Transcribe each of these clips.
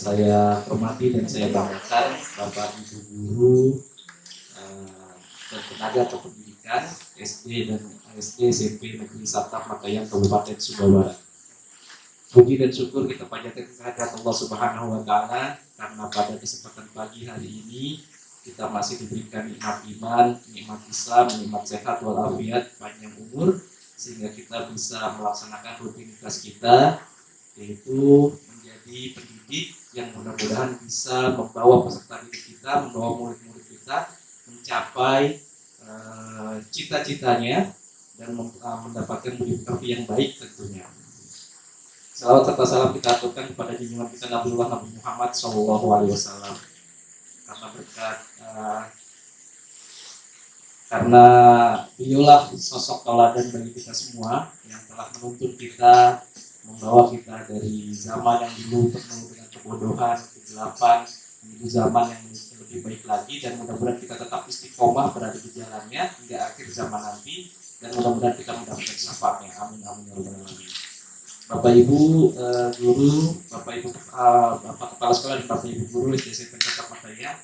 saya hormati dan saya banggakan Bapak Ibu guru dan tenaga kependidikan SD dan SMP Negeri Satap Matayan Kabupaten Sumba Barat. Puji dan syukur kita panjatkan kehadirat Allah Subhanahu wa Ta'ala karena pada kesempatan pagi hari ini kita masih diberikan nikmat iman, nikmat Islam, nikmat sehat walafiat, panjang umur, sehingga kita bisa melaksanakan rutinitas kita, yaitu menjadi pendidik yang mudah-mudahan bisa membawa peserta didik kita, membawa murid-murid kita mencapai cita-citanya dan mendapatkan budi pekerti yang baik tentunya. Salawat serta salam kita aturkan kepada junjungan kita Nabi Muhammad SAW. Karena beliaulah sosok teladan bagi kita semua yang telah menuntun kita, membawa kita dari zaman yang dulu penuh dengan kebodohan, kegelapan, menuju zaman yang lebih baik lagi, dan mudah-mudahan kita tetap istiqomah berada di jalannya hingga akhir zaman nanti, dan mudah-mudahan kita mendapatkan syafaatnya. Amin amin ya rabbal alamin. Bapak Ibu guru, Bapak Kepala Sekolah dan Bapak Ibu guru SD SMP Satap Matayan,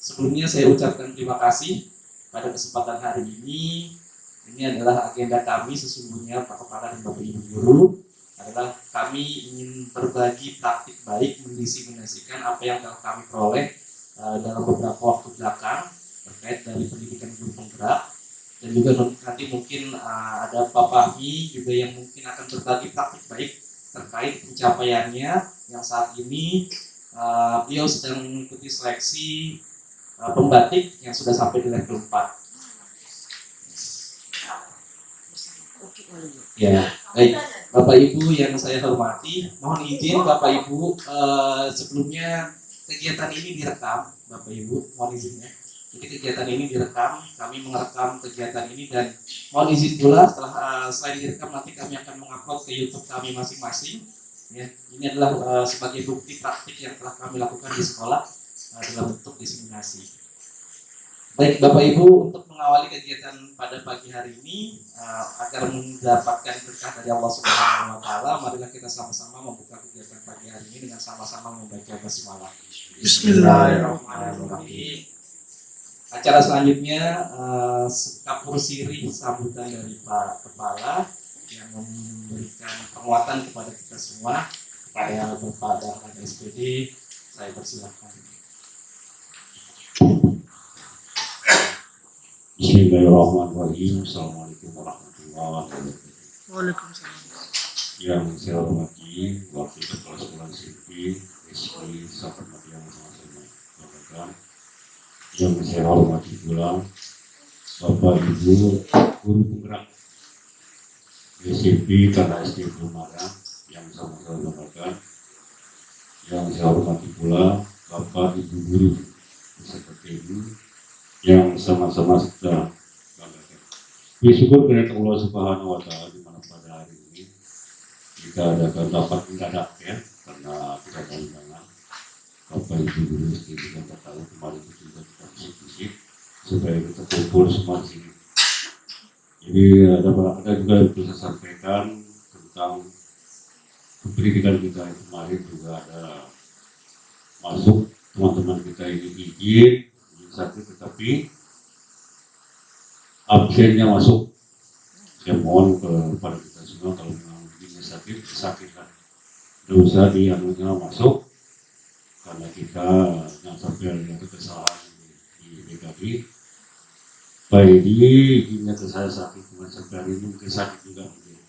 sebelumnya saya ucapkan terima kasih pada kesempatan hari ini. Ini adalah agenda kami sesungguhnya Pak Kepala dan Bapak Ibu guru, adalah kami ingin berbagi praktik baik, mendiseminasikan apa yang telah kami peroleh dalam beberapa waktu belakang terkait dari pendidikan guru penggerak. Dan juga nanti mungkin ada Pak Fahmi juga yang mungkin akan berbagi praktik baik terkait pencapaiannya yang saat ini beliau sedang mengikuti seleksi pembatik yang sudah sampai di level 4. Ya, baik Bapak Ibu yang saya hormati, mohon izin Bapak Ibu sebelumnya kegiatan ini direkam, Bapak Ibu, mohon izinnya. Jadi kegiatan ini direkam, kami merekam kegiatan ini, dan mohon izin pula setelah selain direkam nanti kami akan mengupload ke YouTube kami masing-masing. Ya, ini adalah sebagai bukti praktik yang telah kami lakukan di sekolah dalam bentuk diseminasi. Baik Bapak Ibu, untuk mengawali kegiatan pada pagi hari ini agar mendapatkan berkah dari Allah Subhanahu wa Ta'ala, marilah kita sama-sama membuka kegiatan pagi hari ini dengan sama-sama membaca basmalah. Bismillahirrahmanirrahim. Acara selanjutnya kapur sirih sambutan dari Pak Kepala yang memberikan penguatan kepada kita semua, kepada Bapak Dahlan SPD. Saya persilahkan. Bismillahirrahmanirrahim. Assalamualaikum warahmatullahi wabarakatuh. Waalaikumsalam. Yang saya hormati Wakil Kepala Sekolah SMP SD Satap Matayan sama-sama. Yang saya hormati pula Bapak Ibu guru penggerak SMP karena SD belum ada, yang sama-sama banggakan. Yang saya hormati pula Bapak Ibu guru beserta ibu yang sama-sama kita banggakan. Bersyukur kepada Allah Subhanahu wa Ta'ala di mana pada hari ini kita adakan rapat mendadak ya, karena tidak ada undangan. Bapak Ibu guru kita tak tahu kemarin itu juga kita bisik-bisik supaya kita kumpul semua di sini. Jadi ada juga yang bisa sampaikan tentang pendidikan kita yang kemarin juga ada masuk teman-teman kita ini izin sakit tetapi absennya masuk. Saya mohon kepada kita semua kalau memang ini sakit lah, tidak usah dianunya masuk. Karena kita yang sampai ada kesalahan di BKB, baik ini ke saya sakit cuma sampai hari ini mungkin sakit juga mungkin.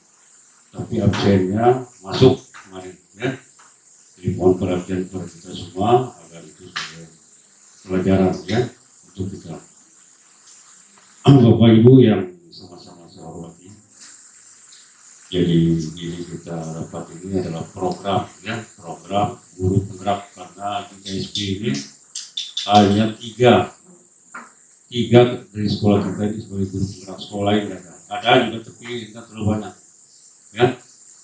Tapi absennya masuk kemarin ya. Jadi mohon perhatian kepada kita semua agar itu sebagai pelajaran ya untuk kita. Bapak Ibu yang sama-sama saya hormati. Jadi ini kita dapat ini adalah program ya, program guru penggerak, karena di KSP ini hanya tiga dari sekolah kita ini sebagai guru penggerak. Sekolah yang ada juga tapi tidak terlalu banyak ya.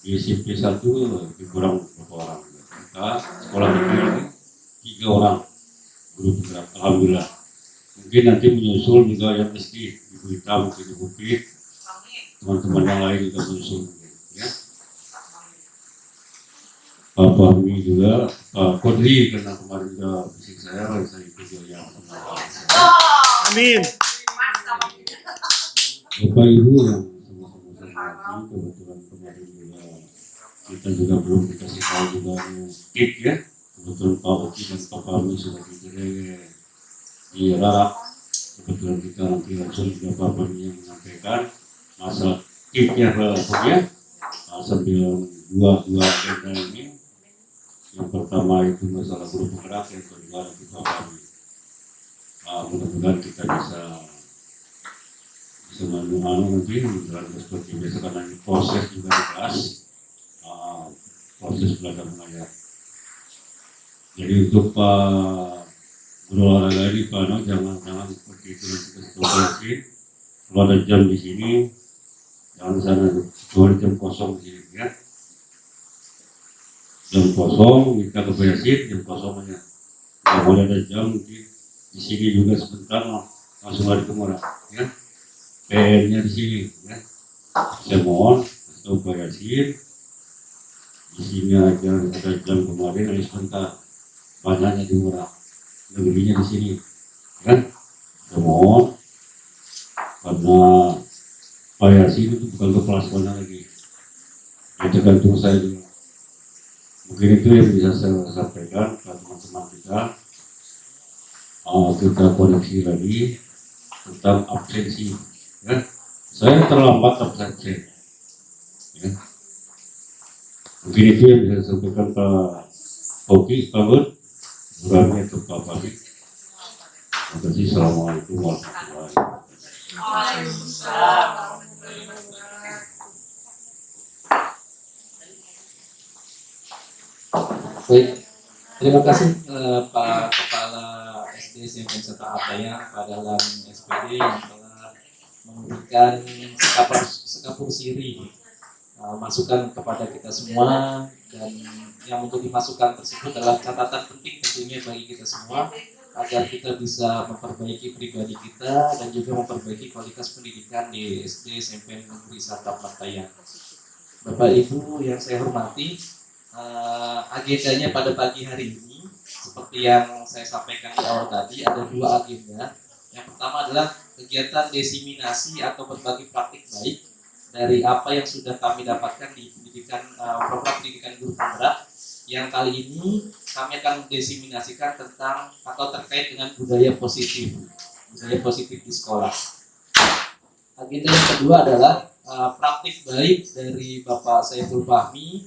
Di SMP 1 lebih kurang berapa orang, kita sekolah ini 3 orang guru penggerak, alhamdulillah. Mungkin nanti menyusul juga yang SD, Ibu Ita, mungkin Ibu Pit, teman-teman yang lain juga menyusul ya. Pak Fahmi juga, Pak Kodri karena kemarin juga bisik saya ikut yang Amin. Bapak Ibu yang sama-sama saya hormati, kebetulan kemarin juga kita juga belum dikasih tahu juga tip ya. Kebetulan Pak Oki dan Pak Fahmi sudah di Irak. Kebetulan kita nanti langsung juga Pak Fahmi yang menyampaikan masalah tipnya ya. Sambil dua agenda ini. Yang pertama itu masalah guru penggerak, yang kedua kita Fahmi. Mudah-mudahan kita bisa menuju nanti dalam seperti biasa karena ini proses juga di kelas, proses belajar mengajar. Jadi untuk Pak guru olahraga ini Pak Noh, jangan seperti itu nanti kita situasi. Kalau ada jam di sini, jangan sana kecuali jam kosong di sini ya. Jam kosong kita kebiasaan jam kosongnya. Kalau boleh ada jam di sini juga sebentar langsung lari ke Murah ya. PR-nya di sini ya. Saya mohon atau Pak Yasin di sini aja ada jam kemarin hanya sebentar, banyaknya di Murah, lebihnya di sini kan. Saya mohon karena Pak Yasin itu bukan kelas mana lagi, itu tergantung saya juga. Mungkin itu yang bisa saya sampaikan ke teman-teman kita. Kita koreksi lagi tentang absensi ya. Saya terlambat absensi ya. Mungkin itu yang bisa saya sampaikan Pak Oki, Pak Bud, kurangnya itu Pak Fahmi. Terima kasih. Assalamualaikum warahmatullahi wabarakatuh. Baik, terima kasih Pak Kepala SD SMP Serta Ataya, Pak Dalam SPD yang telah memberikan sekapur siri masukan kepada kita semua, dan yang menjadi masukan tersebut adalah catatan penting tentunya bagi kita semua agar kita bisa memperbaiki pribadi kita dan juga memperbaiki kualitas pendidikan di SD SMP Negeri Satap Ataya. Bapak Ibu yang saya hormati, agendanya pada pagi hari ini seperti yang saya sampaikan di awal tadi, ada dua agenda. Yang pertama adalah kegiatan desiminasi atau berbagi praktik baik dari apa yang sudah kami dapatkan di pendidikan program pendidikan guru penggerak, yang kali ini kami akan desiminasikan tentang atau terkait dengan budaya positif di sekolah. Agenda yang kedua adalah praktik baik dari Bapak Saiful Fahmi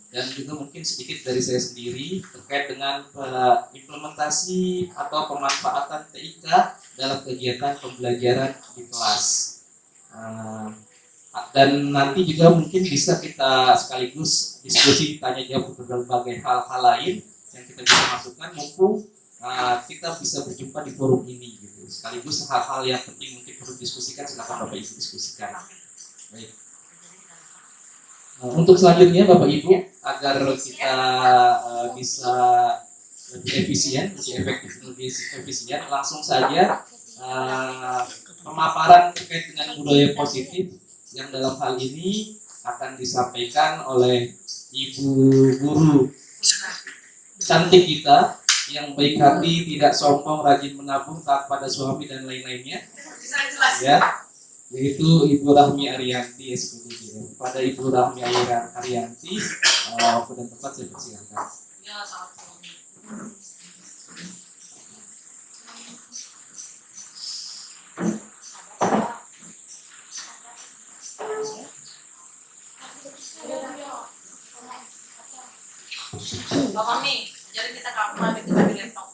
dan juga mungkin sedikit dari saya sendiri terkait dengan implementasi atau pemanfaatan TIK dalam kegiatan pembelajaran di kelas. Dan nanti juga mungkin bisa kita sekaligus diskusi tanya jawab berbagai hal-hal lain yang kita bisa masukkan, mumpung kita bisa berjumpa di forum ini gitu. Sekaligus hal-hal yang penting mungkin perlu diskusikan, silakan Bapak Ibu diskusikan. Baik. Untuk selanjutnya Bapak Ibu, agar kita bisa lebih efisien, lebih efektif, lebih efisien, langsung saja pemaparan terkait dengan budaya positif yang dalam hal ini akan disampaikan oleh Ibu Guru cantik kita yang baik hati, tidak sombong, rajin menabung, taat pada suami dan lain-lainnya, ya, yaitu Ibu Rahmi Ariyanti SPD. Pada Ibu Rahmi Ariyanti, waktu dan tempat saya persilakan. Pak Fahmi, jadi kita kapan kita di laptop?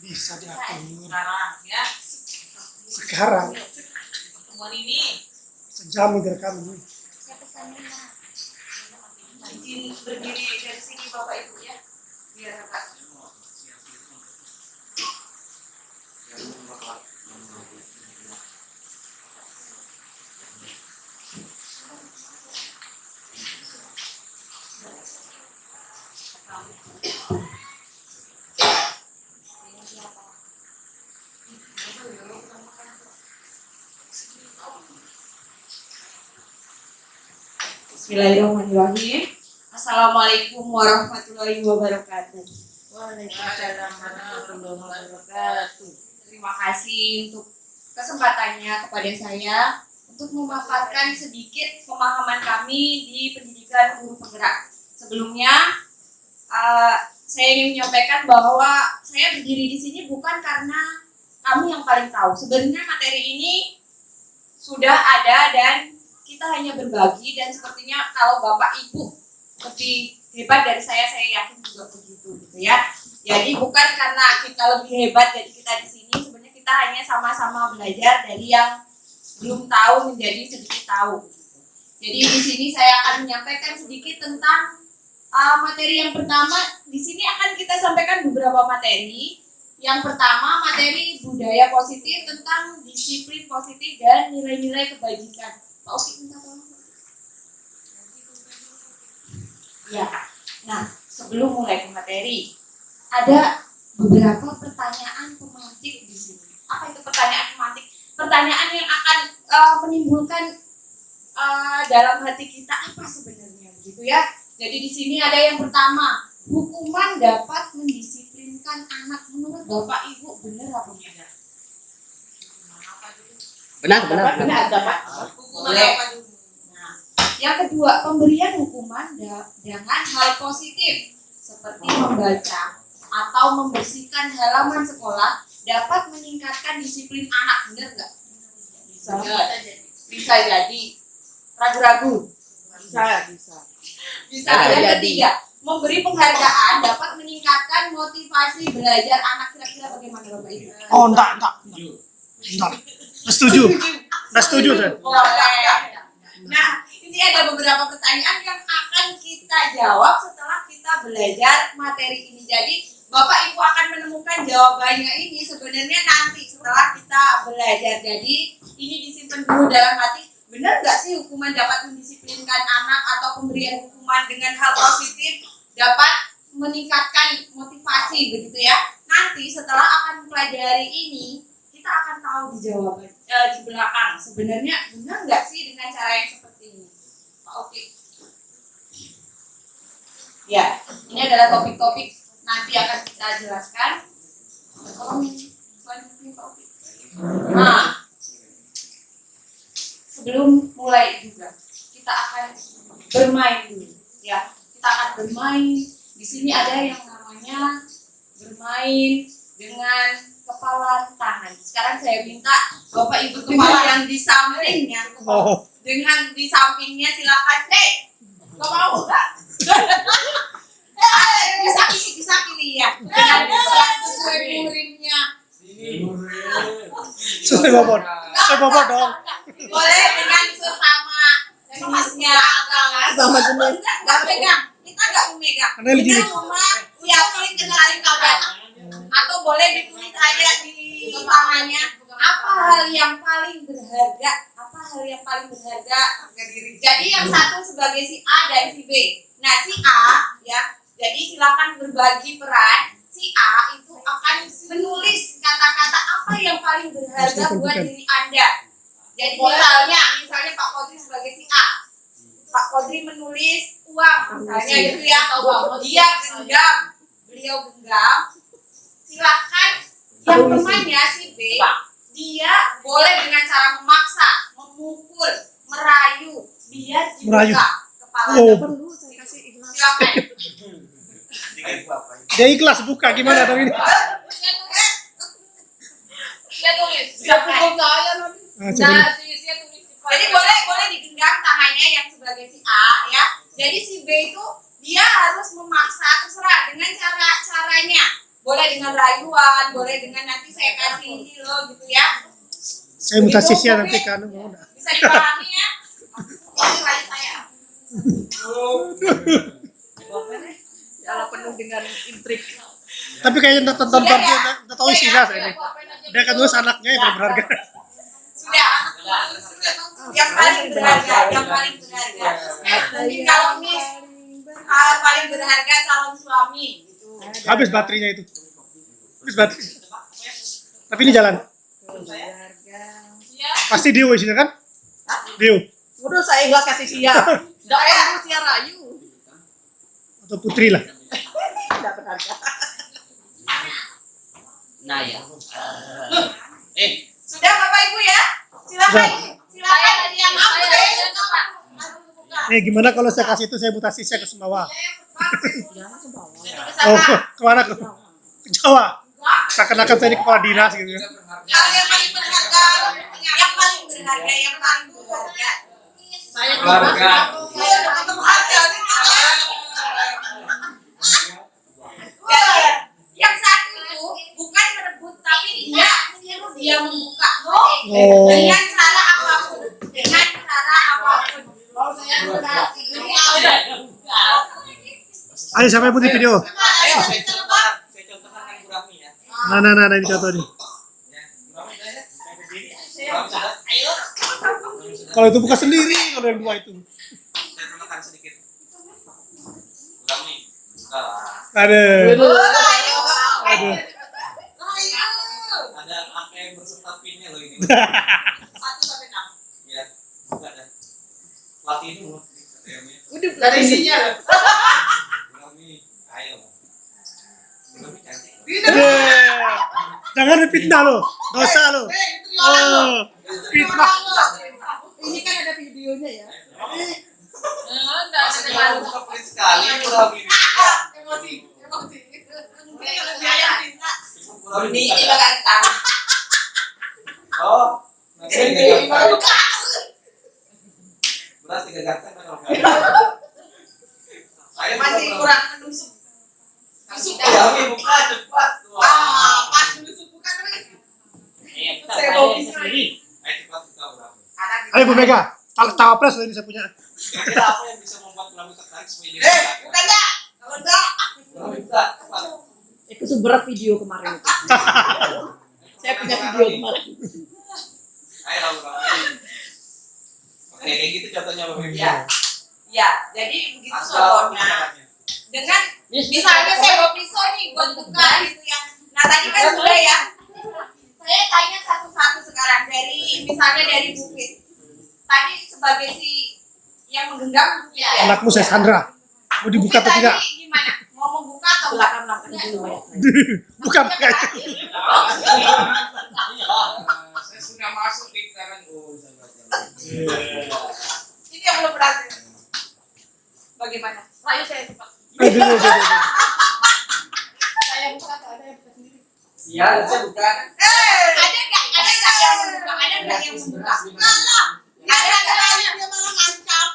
Bisa diatur Sekarang ya. sekarang. Pertemuan ini Sejam direkam ini. izin berdiri dari sini Bapak Ibu ya. Biar Kak. Bismillahirrahmanirrahim. Assalamualaikum warahmatullahi wabarakatuh. Waalaikumsalam warahmatullahi wabarakatuh. Terima kasih untuk kesempatannya kepada saya untuk memaparkan sedikit pemahaman kami di pendidikan guru penggerak. Sebelumnya, saya ingin menyampaikan bahwa saya berdiri di sini bukan karena kami yang paling tahu. Sebenarnya materi ini sudah ada dan kita hanya berbagi, dan sepertinya kalau Bapak Ibu lebih hebat dari saya yakin juga begitu gitu ya. Jadi bukan karena kita lebih hebat dari kita di sini, sebenarnya kita hanya sama-sama belajar dari yang belum tahu menjadi sedikit tahu. Jadi di sini saya akan menyampaikan sedikit tentang materi yang pertama. Di sini akan kita sampaikan beberapa materi. Yang pertama, materi budaya positif tentang disiplin positif dan nilai-nilai kebajikan. Pak Oki minta tolong. Ya. Nah, sebelum mulai ke materi, ada beberapa pertanyaan pemantik di sini. Apa itu pertanyaan pemantik? Pertanyaan yang akan menimbulkan dalam hati kita apa sebenarnya, gitu ya. Jadi di sini ada yang pertama, hukuman dapat mendisiplinkan anak. Menurut Bapak Ibu benar apa tidak? Benar dapat. Hukuman apa dulu? Nah, yang kedua, pemberian hukuman dengan hal positif seperti membaca atau membersihkan halaman sekolah dapat meningkatkan disiplin anak. Benar nggak? Bisa jadi. Ragu-ragu. Bisa. Yang ketiga, memberi penghargaan dapat meningkatkan motivasi belajar anak. Kira-kira bagaimana Bapak Ibu? Oh, enggak. Nggak setuju saya. Nah, ini ada beberapa pertanyaan yang akan kita jawab setelah kita belajar materi ini. Jadi, Bapak Ibu akan menemukan jawabannya ini sebenarnya nanti setelah kita belajar. Jadi, ini disimpan dulu dalam hati. Benar nggak sih hukuman dapat mendisiplinkan anak atau pemberian hukuman dengan hal positif dapat meningkatkan motivasi, begitu ya? Nanti setelah akan mempelajari ini, kita akan tahu di belakang sebenarnya benar nggak sih dengan cara yang seperti ini. Oke. Ya, ini adalah topik-topik nanti akan kita jelaskan. Selanjutnya Pak Oki. Nah, sebelum mulai juga kita akan bermain dulu, ya. Kita akan bermain. Di sini ada yang namanya bermain dengan kepala tangan. Sekarang saya minta Bapak Ibu kepala yang di sampingnya, dengan di sampingnya silakan. Nggak mau nggak? Bisa pilih ya. Dengan sesuai murimnya. Saya bobot dong. Boleh dengan sesama jenisnya atau Sama jenis. nggak pegang. Kita nggak memegang. Karena lebih Kita cuma siapin kenalin kawan. Atau boleh ditulis aja di tangannya apa hal yang paling berharga. Apa hal yang paling berharga harga diri. Jadi yang satu sebagai si A dan si B. Nah si A ya. Jadi silakan berbagi peran. Si A itu akan menulis kata-kata apa yang paling berharga buat diri Anda. Jadi misalnya Pak Kodri sebagai si A. Pak Kodri menulis uang misalnya gitu ya. Beliau genggam. Silakan yang temannya si B, dia boleh dengan cara memaksa, memukul, merayu, biar dibuka kepalanya. Oh, Silakan. dia ikhlas buka gimana dong ini? Dia tulis. Silakan. Ah, coba. Nah, jadi boleh digenggam tangannya yang sebagai si A ya. Jadi si B itu dia harus memaksa, terserah dengan caranya. Boleh dengan rayuan, boleh dengan nanti saya kasih ini loh gitu ya. Saya minta sisnya nanti kan. Bisa dipahami ya. Ini saya. Ala penuh dengan intrik. Tapi kayaknya tonton dia tahu isinya saya ini. Dia kan tulis anaknya yang berharga. Sudah. Yang paling berharga. Mungkin kalau Miss paling berharga calon suami. Habis baterainya itu. Tapi ini jalan. Pasti Dio isinya kan? Dio. Udah saya nggak kasih siap. Nggak perlu siap rayu. atau putri lah. Tidak berharga. Nah ya. Sudah Bapak Ibu ya? Silakan. Silakan yang Gimana kalau saya kasih itu saya mutasi saya ke Sumbawa? Jangan ke bawah. Oh, kemana? Ke Jawa. Seakan-akan saya ini kepala dinas gitu ya. Hal yang paling berharga, yang paling berharga, yang paling berharga. Saya Berharga. Yang satu itu bukan merebut, tapi dia membuka Oh. dengan cara apapun, dengan cara apapun. Ayo siapa yang putih video? Ayo, saya contohkan kan Bu Rahmi ya. Nah, ini contoh nih. Ayo. Kalau itu buka sendiri, kalau yang dua itu. Saya contohkan sedikit. Bu Rahmi. Ada. Ayo. Ada AK yang berserta pinnya loh ini. 1-6. Ya, bukan ada. Pelatih ini loh. ATM-nya. Udah dari isinya. Bu Rahmi, ayo. Bu Rahmi cantik. Jangan fitnah lo, dosa lo. Oh, fitnah. Ini kan ada videonya ya. Masih mau buka pelit sekali Bu Rahmi ini. Emosi. Bu Rahmi Ini ada. bakal tahu. Oh, nanti Ini baru buka. beras digagakkan kan kalau Ayo Masih Bu kurang menusuk. Rahmi buka cepat. Pas menusuk bukan terus. Saya mau pisah. Ayo cepat buka Bu Rahmi. Ayo Bu Mega, cawapres loh ini saya punya. Kira-kira apa yang bisa membuat Bu Rahmi tertarik supaya dia Bukan enggak? Kalau enggak, Bu Rahmi buka cepat. Itu seberat video kemarin itu. Saya punya video kemarin. Ayo lah Bu Rahmi. Oke, kayak gitu contohnya Bu Rahmi. ya. Ya, jadi begitu Asal contohnya. caranya. Dengan misalnya saya bawa pisau nih buat buka gitu ya. Nah tadi kan sudah ya. Saya tanya satu-satu sekarang misalnya dari Bukit. Tadi sebagai si yang menggenggam Bukit ya. Anakmu saya Sandra. Mau dibuka atau Bukit tidak? tadi gimana? Mau membuka atau enggak? Belakang dulu mayat saya. Bukan kayak itu. Saya sudah masuk di sekarang. Ini yang belum berhasil. Bagaimana? Ayo saya cepat. Aduh. Saya buka atau ada yang buka sendiri? Iya, saya buka. Ada nggak yang membuka? Ada nggak yang membuka? Ada yang malah ngancam.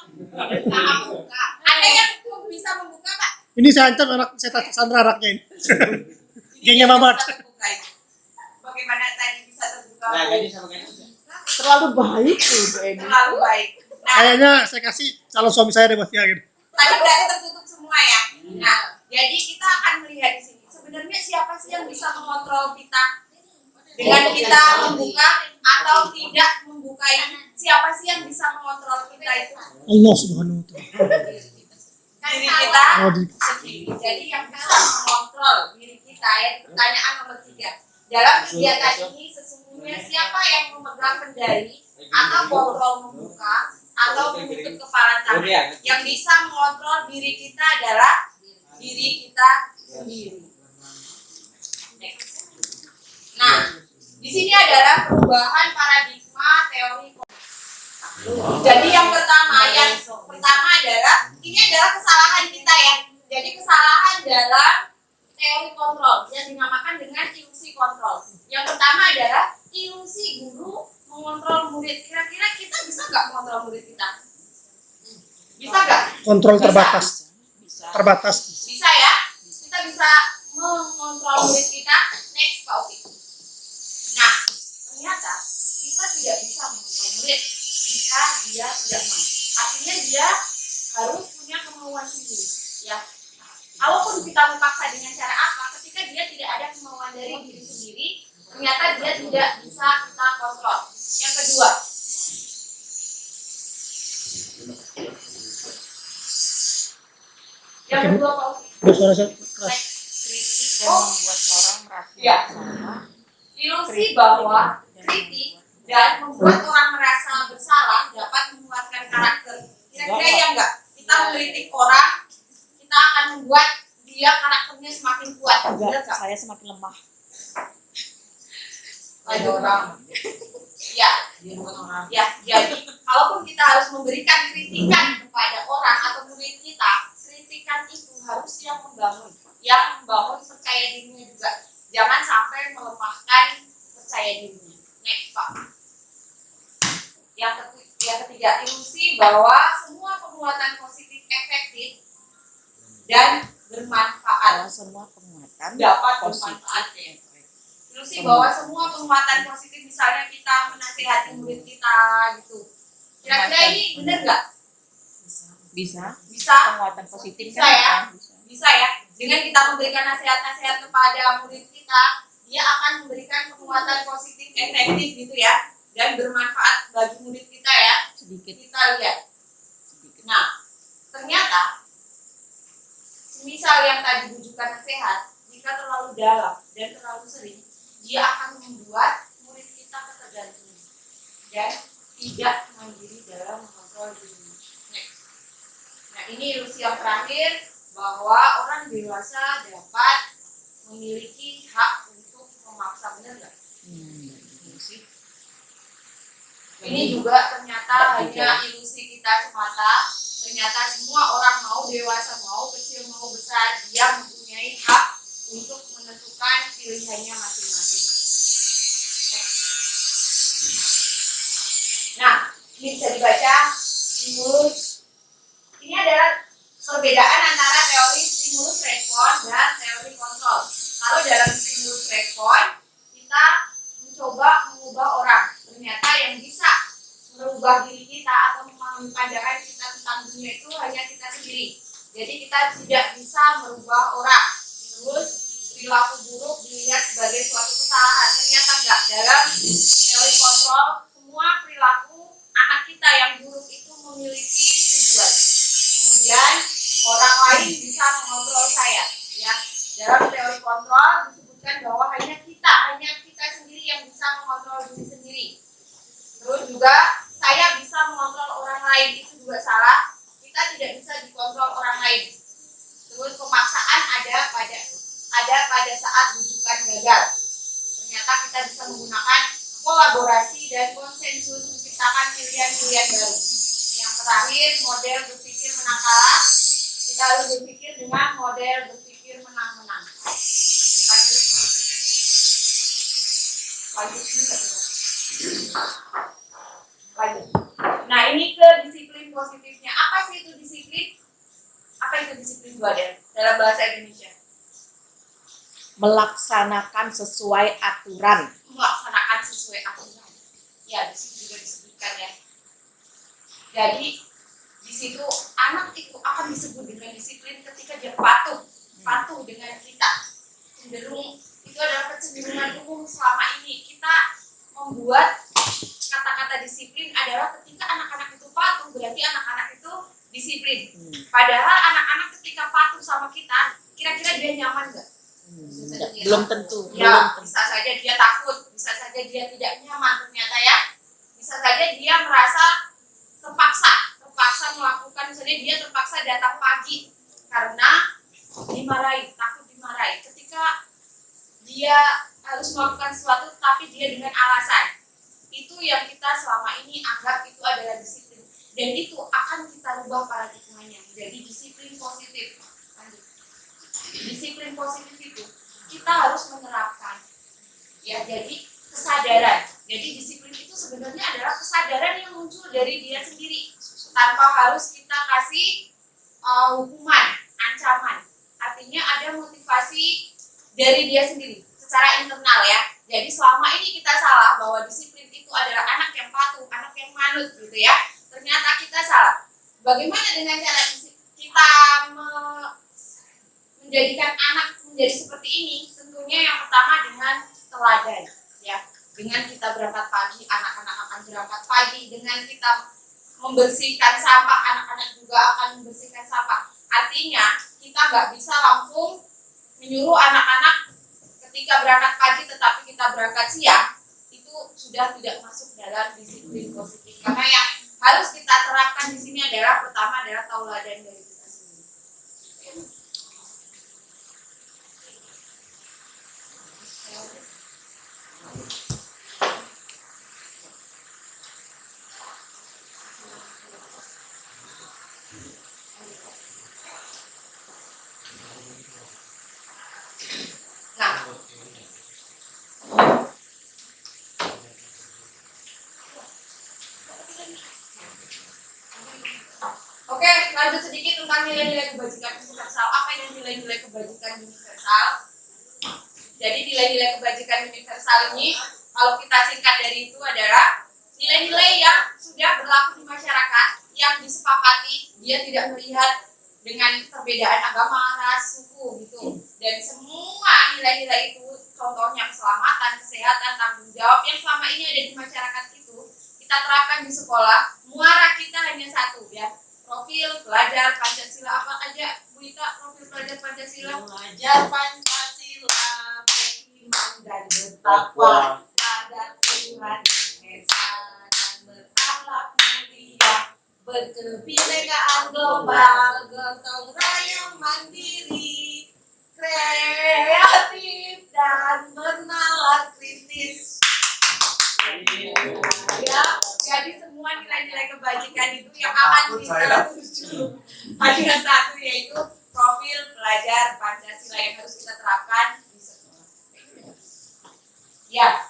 Ada yang bisa membuka Pak? Ini saya ancam anak saya Sandra anaknya ini. Gengnya Mamat. Bisa terbuka itu. Bagaimana tadi bisa terbuka? Nah, jadi sama kayak itu. Terlalu baik tuh Bu Eni. Terlalu baik. Nah, Kayaknya saya kasih calon suami saya deh buat dia gitu. tadi berarti tertutup semua ya. Nah, jadi kita akan melihat di sini. Sebenarnya siapa sih yang bisa mengontrol kita? Dengan kita membuka atau tidak membuka ini, siapa sih yang bisa mengontrol kita itu? Allah Subhanahu wa taala. Diri kita Oh, di sendiri. Jadi yang bisa mengontrol diri kita ya. Pertanyaan nomor 3. Dalam kegiatan ini sesungguhnya siapa yang memegang kendali atau kontrol membuka atau menutup kepala tangan? Yang bisa mengontrol diri kita adalah diri kita sendiri. Nah, di sini adalah perubahan paradigma teori. Jadi yang pertama adalah ini adalah kesalahan kita ya. Jadi kesalahan dalam teori kontrol yang dinamakan dengan ilusi kontrol. Yang pertama adalah ilusi guru mengontrol murid. Kira-kira kita bisa nggak mengontrol murid kita? Bisa nggak? kontrol terbatas. Bisa. Terbatas. Bisa ya? Kita bisa mengontrol murid kita. Next, Pak Oki. Nah, ternyata kita tidak bisa mengontrol murid jika dia tidak mau. Artinya dia harus punya kemauan sendiri. Ya. Kalaupun kita memaksa dengan cara apa, ketika dia tidak ada kemauan dari diri sendiri, ternyata dia tidak bisa kita kontrol. Yang kedua, yang kedua Pak Oki. Bersuara keras. Kritik dan membuat orang merasa Ya. bersalah. Ilusi bahwa kritik dan membuat orang merasa bersalah dapat menguatkan karakter. Kira-kira ya enggak? Kita mengkritik orang, kita akan membuat dia karakternya semakin kuat. Benar Enggak, nggak? saya semakin lemah. Ada orang. Ya, ya. Jadi, kalaupun kita harus memberikan kritikan kepada orang atau murid kita, kritikan itu harus yang membangun percaya dirinya juga. Jangan sampai melemahkan percaya dirinya. Next, Pak. Yang ketiga, ilusi bahwa semua penguatan positif efektif dan bermanfaat. Semua penguatan Dapat positif. bermanfaat. Ilusi bahwa semua penguatan positif, misalnya kita menasihati murid kita gitu. Kira-kira ini benar nggak? Bisa. Bisa? Penguatan positif Bisa ya? Bisa. Bisa ya? Dengan kita memberikan nasihat-nasihat kepada murid kita, dia akan memberikan penguatan positif efektif gitu ya, dan bermanfaat bagi murid kita ya. Sedikit. Kita lihat. Nah, ternyata semisal yang tadi bujukan nasihat, jika terlalu dalam dan terlalu sering, dia akan membuat murid kita ketergantungan dan tidak mandiri dalam mengontrol dirinya. Next. Nah, ini ilusi yang terakhir, bahwa orang dewasa dapat memiliki hak untuk memaksa. Benar nggak? Ini juga ternyata hanya ilusi kita semata. Ternyata semua orang, mau dewasa, mau kecil, mau besar, dia mempunyai hak untuk menentukan pilihannya masing-masing. Nah, ini bisa dibaca stimulus. Ini adalah perbedaan antara teori stimulus respon dan teori kontrol. Kalau dalam stimulus respon, kita mencoba mengubah orang. Ternyata yang bisa merubah diri kita atau memahami pandangan kita tentang dunia itu hanya kita sendiri. Jadi kita tidak bisa merubah orang. Terus perilaku buruk dilihat sebagai suatu kesalahan. Ternyata enggak. Dalam teori kontrol, semua perilaku anak kita yang buruk itu memiliki tujuan. Kemudian orang lain bisa mengontrol saya. Ya, dalam teori kontrol disebutkan bahwa hanya kita sendiri yang bisa mengontrol diri sendiri. Terus juga saya bisa mengontrol orang lain, itu juga salah. Kita tidak bisa dikontrol orang lain. Terus pemaksaan ada pada saat bujukan gagal. Ternyata kita bisa menggunakan kolaborasi dan konsensus menciptakan pilihan-pilihan baru. Yang terakhir, model berpikir menang kalah. Kita harus berpikir dengan model berpikir menang-menang. Lanjut. Nah, ini ke disiplin positifnya. Apa sih itu disiplin? Apa itu disiplin itu ada dalam bahasa Indonesia? Melaksanakan sesuai aturan. Melaksanakan sesuai aturan. Ya, di situ juga disebutkan ya. Jadi di situ anak itu akan disebut dengan disiplin ketika dia patuh dengan kita. Cenderung itu adalah kecenderungan umum selama ini. Kita membuat kata-kata disiplin adalah ketika anak-anak itu patuh, berarti anak-anak itu disiplin. Padahal anak-anak ketika patuh sama kita, kira-kira dia nyaman nggak? Belum tentu. Ya, bisa saja dia takut, bisa saja dia tidak nyaman ternyata ya. Bisa saja dia merasa terpaksa melakukan, misalnya dia terpaksa datang pagi karena dimarahi, takut dimarahi. Ketika dia harus melakukan sesuatu tapi dia dengan alasan, itu yang kita selama ini anggap itu adalah disiplin, dan itu akan kita rubah paradigmanya menjadi disiplin positif. Disiplin positif itu kita harus menerapkan ya, jadi kesadaran. Jadi disiplin itu sebenarnya adalah kesadaran yang muncul dari dia sendiri tanpa harus kita kasih hukuman, ancaman. Artinya ada motivasi dari dia sendiri secara internal ya. Jadi selama ini kita salah bahwa disiplin itu adalah anak yang patuh, anak yang manut gitu ya. Ternyata kita salah. Bagaimana dengan cara kita menjadikan anak menjadi seperti ini? Tentunya yang pertama dengan teladan ya. Dengan kita berangkat pagi, anak-anak akan berangkat pagi. Dengan kita membersihkan sampah, anak-anak juga akan membersihkan sampah. Artinya kita nggak bisa langsung menyuruh anak-anak ketika berangkat pagi tetapi kita berangkat siang, itu sudah tidak masuk dalam disiplin positif. Karena yang harus kita terapkan di sini adalah pertama adalah tauladan dari kita sendiri. Nah, oke, lanjut sedikit tentang nilai-nilai kebajikan universal. Apa yang nilai-nilai kebajikan universal? Jadi nilai-nilai kebajikan universal ini, kalau kita singkat dari itu adalah nilai-nilai yang sudah berlaku di masyarakat, yang disepakati, dia tidak melihat dengan perbedaan agama, ras, suku gitu. Dan semua nilai-nilai itu, contohnya keselamatan, kesehatan, tanggung jawab yang selama ini ada di masyarakat itu, kita terapkan di sekolah. Muara kita hanya satu ya. Profil pelajar Pancasila, apa aja Bu Ita profil pelajar Pancasila? Belajar Pancasila, beriman dan bertakwa pada Tuhan Esa dan berakhlak mulia, berkebinekaan global, gotong royong mandiri, kreatif dan bernalar kritis. Ya, jadi semua nilai-nilai kebajikan itu yang akan diterapkan hanya satu, yaitu profil pelajar Pancasila yang harus kita terapkan di sekolah. Ya,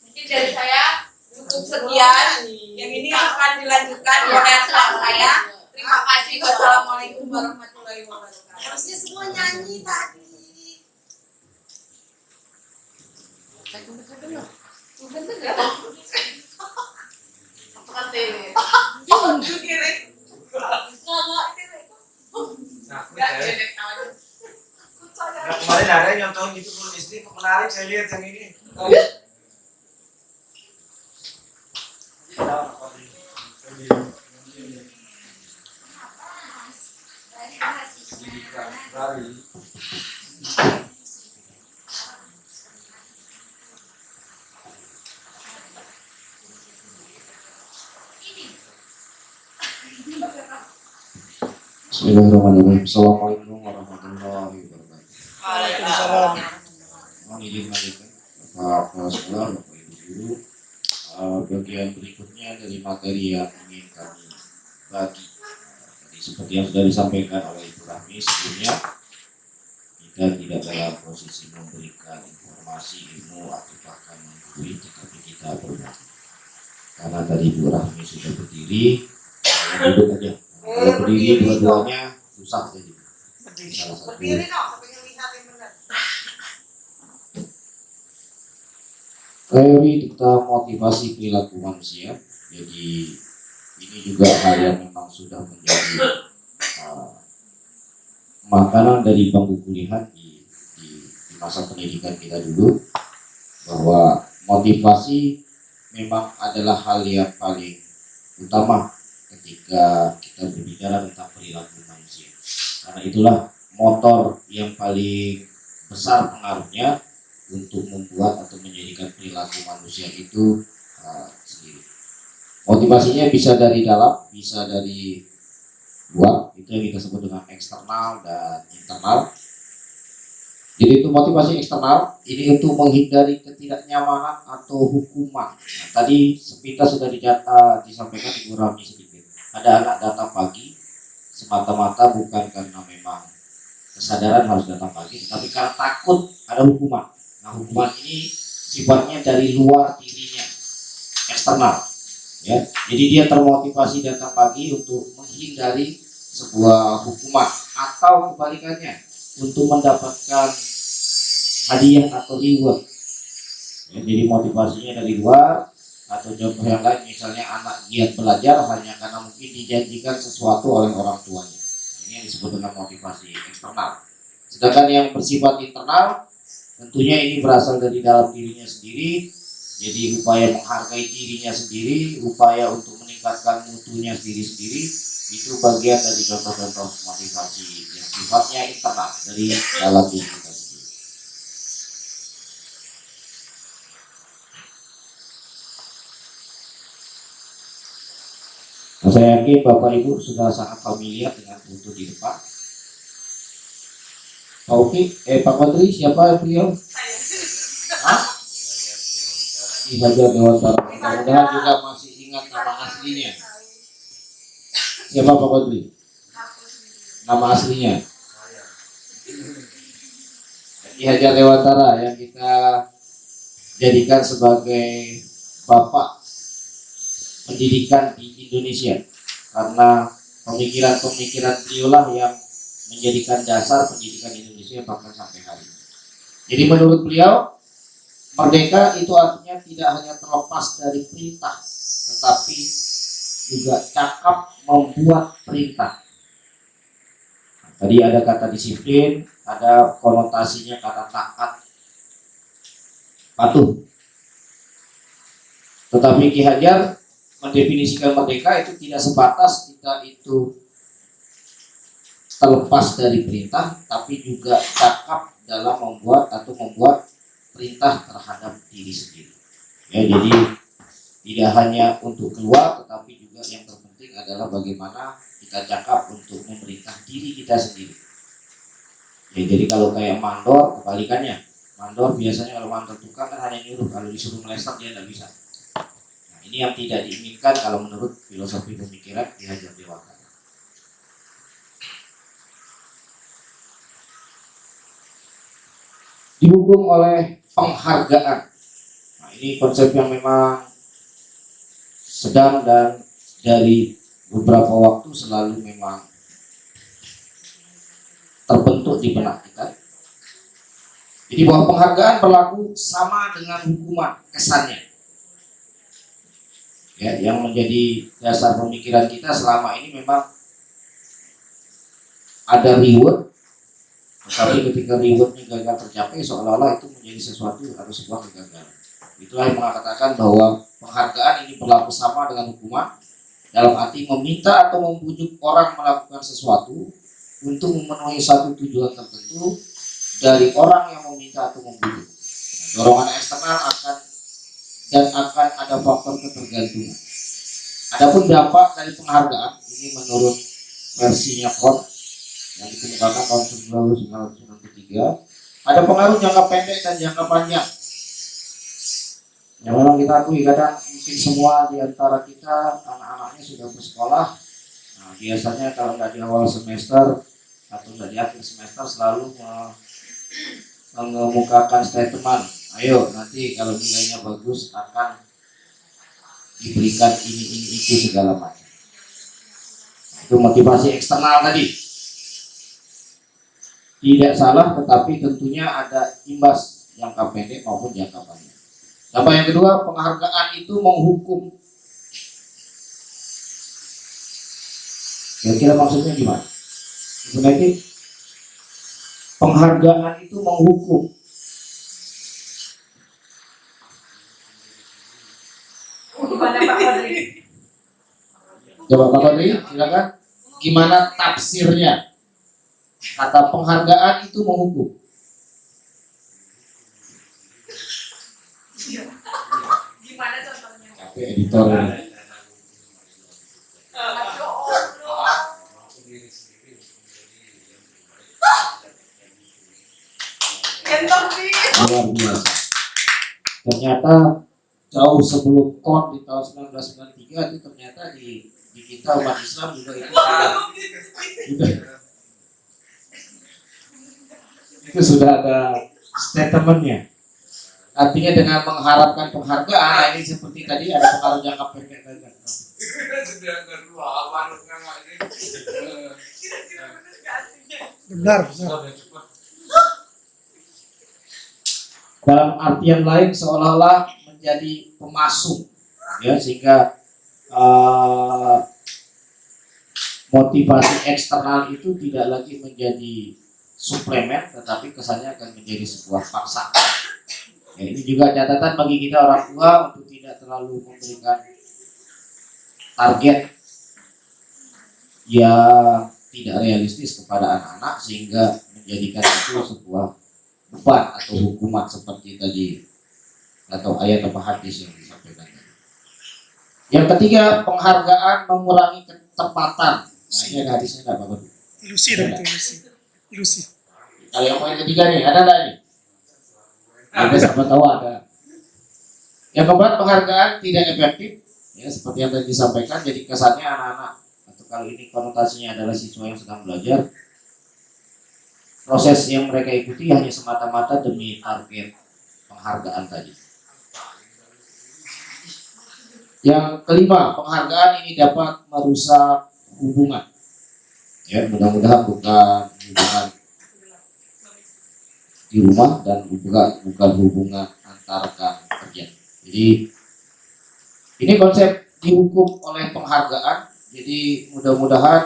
mungkin dari saya cukup sekian. Yang ini akan dilanjutkan oleh staff saya. Terima kasih. Wassalamualaikum warahmatullahi wabarakatuh. Harusnya semua nyanyi tadi. Kemarin ada yang nyontohin gitu belum istri, kok menarik saya lihat yang ini. Bismillahirrahmanirrahim. Assalamualaikum warahmatullahi wabarakatuh. Waalaikumsalam. Mohon izin lanjutkan Bapak Kepala Sekolah, Bapak Ibu Guru. Bagian berikutnya dari materi yang ingin kami bagi. Jadi seperti yang sudah disampaikan oleh Ibu Rahmi sebelumnya, kita tidak dalam posisi memberikan informasi ilmu atau bahkan menggurui, tetapi kita berbagi. Karena tadi Ibu Rahmi sudah berdiri, saya duduk aja. Kalau berdiri dua-duanya susah jadi. Salah satu Berdiri dong, sampai lihat yang benar. teori tentang motivasi perilaku manusia. Jadi ini juga hal yang memang sudah menjadi makanan dari bangku kuliah di masa pendidikan kita dulu, bahwa motivasi memang adalah hal yang paling utama ketika kita berbicara tentang perilaku manusia, karena itulah motor yang paling besar pengaruhnya untuk membuat atau menjadikan perilaku manusia itu sendiri. Motivasinya bisa dari dalam, bisa dari luar, itu yang kita sebut dengan eksternal dan internal. Jadi itu motivasi eksternal, ini untuk menghindari ketidaknyamanan atau hukuman. Nah, tadi sepintas sudah disampaikan Ibu Rahmi sedikit. Ada anak datang pagi semata-mata bukan karena memang kesadaran harus datang pagi, tetapi karena takut ada hukuman. Nah, hukuman ini sifatnya dari luar dirinya, eksternal. Ya, jadi dia termotivasi datang pagi untuk menghindari sebuah hukuman, atau kebalikannya untuk mendapatkan hadiah atau reward. Ya, jadi motivasinya dari luar. Atau contoh yang lain, misalnya anak giat belajar hanya karena mungkin dijanjikan sesuatu oleh orang tuanya. Ini yang disebut dengan motivasi eksternal. Sedangkan yang bersifat internal, tentunya ini berasal dari dalam dirinya sendiri. Jadi upaya menghargai dirinya sendiri, upaya untuk meningkatkan mutunya sendiri-sendiri, itu bagian dari contoh-contoh motivasi yang sifatnya internal dari dalam diri kita sendiri. Nah, saya yakin Bapak Ibu sudah sangat familiar dengan foto di depan. Pak Menteri, siapa beliau? Ki Hajar Dewantara. Mudah-mudahan juga masih ingat nama aslinya. Siapa Pak Badri? Nama aslinya Ki Hajar Dewantara yang kita jadikan sebagai bapak pendidikan di Indonesia, karena pemikiran-pemikiran beliaulah yang menjadikan dasar pendidikan Indonesia bahkan sampai hari ini. Jadi menurut beliau, merdeka itu artinya tidak hanya terlepas dari perintah, tetapi juga cakap membuat perintah. Tadi ada kata disiplin, ada konotasinya kata taat, patuh. Tetapi Ki Hajar mendefinisikan merdeka itu tidak sebatas kita itu terlepas dari perintah, tapi juga cakap dalam membuat perintah terhadap diri sendiri. Ya, jadi tidak hanya untuk keluar, tetapi juga yang terpenting adalah bagaimana kita cakap untuk memerintah diri kita sendiri. Ya, jadi kalau kayak mandor, kebalikannya. Mandor biasanya kalau mandor tukang kan hanya nyuruh, kalau disuruh melesat dia tidak bisa. Nah, ini yang tidak diinginkan kalau menurut filosofi pemikiran Ki Hajar Dewantara. Didukung oleh penghargaan. Nah, ini konsep yang memang sedang dan dari beberapa waktu selalu memang terbentuk di benak kita. Jadi bahwa penghargaan berlaku sama dengan hukuman kesannya. Ya, yang menjadi dasar pemikiran kita selama ini memang ada reward, tetapi ketika rewardnya gagal tercapai seolah-olah itu menjadi sesuatu atau sebuah kegagalan. Itulah yang mengatakan bahwa penghargaan ini berlaku sama dengan hukuman, dalam arti meminta atau membujuk orang melakukan sesuatu untuk memenuhi satu tujuan tertentu dari orang yang meminta atau membujuk. Dorongan eksternal akan ada faktor ketergantungan. Adapun dampak dari penghargaan ini menurut versinya Kohn yang dikemukakan tahun 1993, ada pengaruh jangka pendek dan jangka panjang. Yang memang kita akui kadang mungkin semua di antara kita anak-anaknya sudah bersekolah. Nah, biasanya kalau nggak di awal semester atau nggak di akhir semester selalu mengemukakan statement, ayo nanti kalau nilainya bagus akan diberikan ini itu segala macam. Nah, itu motivasi eksternal tadi. Tidak salah, tetapi tentunya ada imbas jangka pendek maupun jangka panjang. Apa yang kedua, penghargaan itu menghukum. Kira-kira maksudnya gimana? Sebenarnya penghargaan itu menghukum. Gimana Pak Fadli? Coba Pak Badri, silakan. Gimana tafsirnya? Kata penghargaan itu menghukum. Gimana contohnya? Capek editor ini. Luar biasa. Ternyata jauh sebelum Kohn di tahun 1993 itu ternyata di kita umat Islam juga itu sudah ada statementnya. Artinya dengan mengharapkan penghargaan, ini seperti tadi ada pengaruh jangka pendek tadi. Benar. Dalam artian lain seolah-olah menjadi pemasuk, ya, sehingga motivasi eksternal itu tidak lagi menjadi suplemen, tetapi kesannya akan menjadi sebuah paksaan. Ya, ini juga catatan bagi kita orang tua untuk tidak terlalu memberikan target yang tidak realistis kepada anak-anak sehingga menjadikan itu sebuah beban atau hukuman seperti tadi atau ayat atau hadis yang disampaikan. Yang ketiga, penghargaan mengurangi ketepatan. Nah, ini ada hadisnya enggak Bapak? Ilusi dan ilusi. Kalau yang poin ketiga nih, ada enggak nih? Ada, siapa tahu ada. Yang keempat, penghargaan tidak efektif, ya seperti yang tadi disampaikan. Jadi kesannya anak-anak atau kali ini konotasinya adalah siswa yang sedang belajar, proses yang mereka ikuti hanya semata-mata demi target penghargaan tadi. Yang kelima, penghargaan ini dapat merusak hubungan. Ya, mudah-mudahan bukan hubungan di rumah dan bukan hubungan antar rekan kerja. Jadi ini konsep dihukum oleh penghargaan. Jadi mudah-mudahan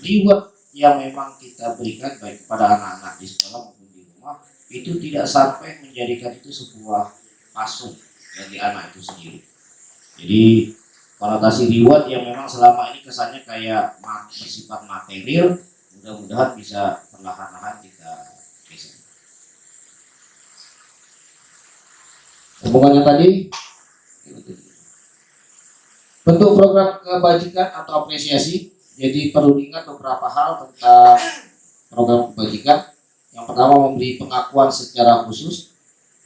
reward yang memang kita berikan baik kepada anak-anak di sekolah maupun di rumah itu tidak sampai menjadikan itu sebuah pasung bagi anak itu sendiri. Jadi konotasi reward yang memang selama ini kesannya kayak bersifat material, mudah-mudahan bisa perlahan-lahan kita geser. Hubungannya tadi, bentuk program kebajikan atau apresiasi. Jadi perlu diingat beberapa hal tentang program kebajikan. Yang pertama, memberi pengakuan secara khusus.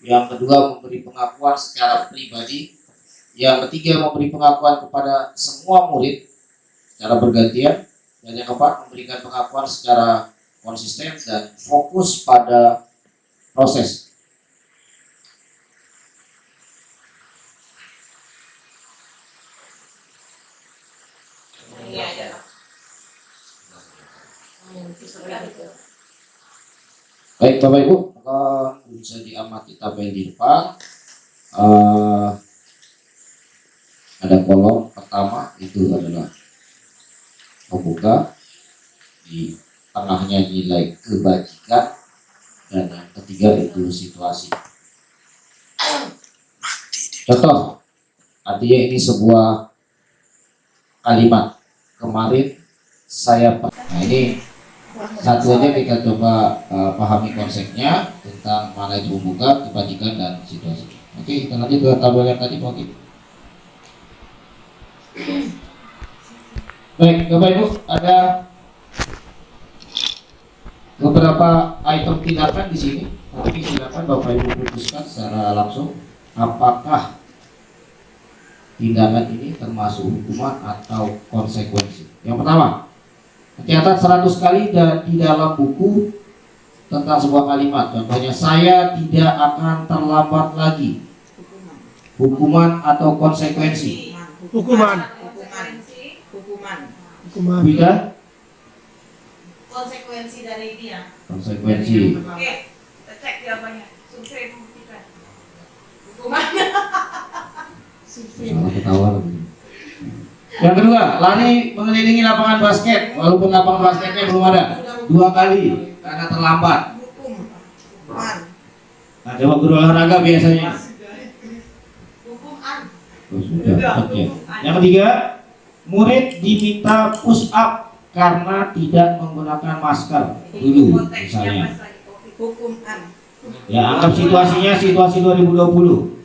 Yang kedua, memberi pengakuan secara pribadi. Yang ketiga, memberi pengakuan kepada semua murid secara bergantian. Dan yang keempat, memberikan pengakuan secara konsisten dan fokus pada proses. Baik Bapak Ibu, maka bisa diamati tabel di depan. Ada kolom pertama itu adalah membuka, di tengahnya nilai kebajikan, dan yang ketiga itu situasi. Contoh, artinya ini sebuah kalimat. Kemarin saya, nah ini satu aja kita coba pahami konsepnya tentang mana itu membuka, kebajikan, dan situasi. Oke, kita lanjut ke tabel yang tadi mungkin. Baik, Bapak Ibu, ada beberapa item tindakan di sini. Tapi silakan Bapak Ibu putuskan secara langsung apakah tindakan ini termasuk hukuman atau konsekuensi. Yang pertama, mencatat 100 kali di dalam buku tentang sebuah kalimat. Contohnya, saya tidak akan terlambat lagi. Hukuman atau konsekuensi? Hukuman. Tidak? Konsekuensi dari dia. Konsekuensi. Oke, kita cek jawabannya. Survei membuktikan. Hukuman. Salah ketawa lagi. Yang kedua, lari mengelilingi lapangan basket walaupun lapangan basketnya belum ada 2 kali karena terlambat. Hukuman. Nah, coba guru olahraga biasanya. Hukuman. Oh, sudah. Oke. Yang ketiga, murid diminta push up karena tidak menggunakan masker dulu misalnya. Hukuman. Ya, anggap situasinya situasi 2020.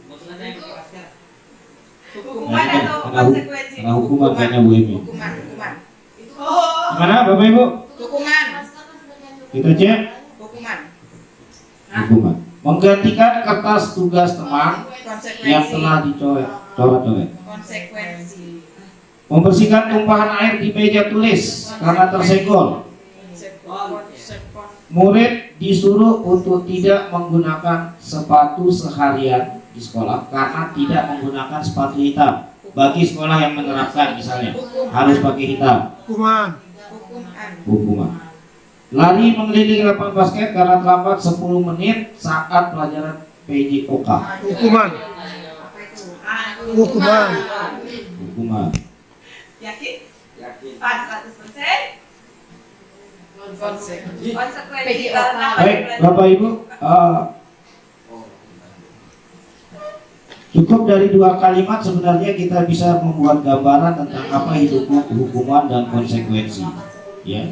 Hukuman atau konsekuensi? Karena hukuman kayaknya Bu Emi. Hukuman. Mana Bapak Ibu? Hukuman. Kita cek. Hukuman. Hukuman. Menggantikan kertas tugas teman yang telah dicoret-coret. Konsekuensi. Membersihkan tumpahan air di meja tulis karena tersenggol. Murid disuruh untuk tidak menggunakan sepatu seharian di sekolah karena tidak menggunakan sepatu hitam. Bagi sekolah yang menerapkan misalnya harus pakai hitam. Hukuman. Hukuman. Lari mengelilingi lapangan basket karena terlambat 10 menit saat pelajaran PJOK. Hukuman. Hukuman. Hukuman. Yakin? Yakin. 100%. Konsekuensi. Baik, Bapak Ibu, cukup dari 2 kalimat sebenarnya kita bisa membuat gambaran tentang apa itu hukuman dan konsekuensi. Ya,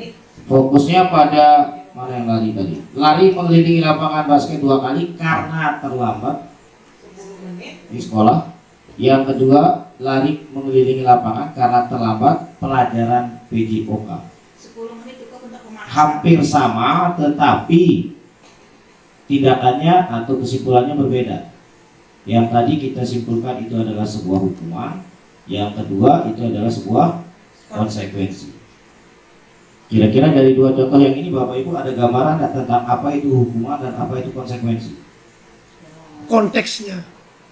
fokusnya pada mana yang lari tadi? Lari mengelilingi lapangan basket 2 kali karena terlambat di sekolah. Yang kedua, lari mengelilingi lapangan karena terlambat pelajaran PJOK. 10 menit cukup untuk pemanasan. Hampir sama, tetapi tindakannya atau kesimpulannya berbeda. Yang tadi kita simpulkan itu adalah sebuah hukuman, yang kedua itu adalah sebuah konsekuensi. Kira-kira dari dua contoh yang ini Bapak Ibu ada gambaran tentang apa itu hukuman dan apa itu konsekuensi? Konteksnya.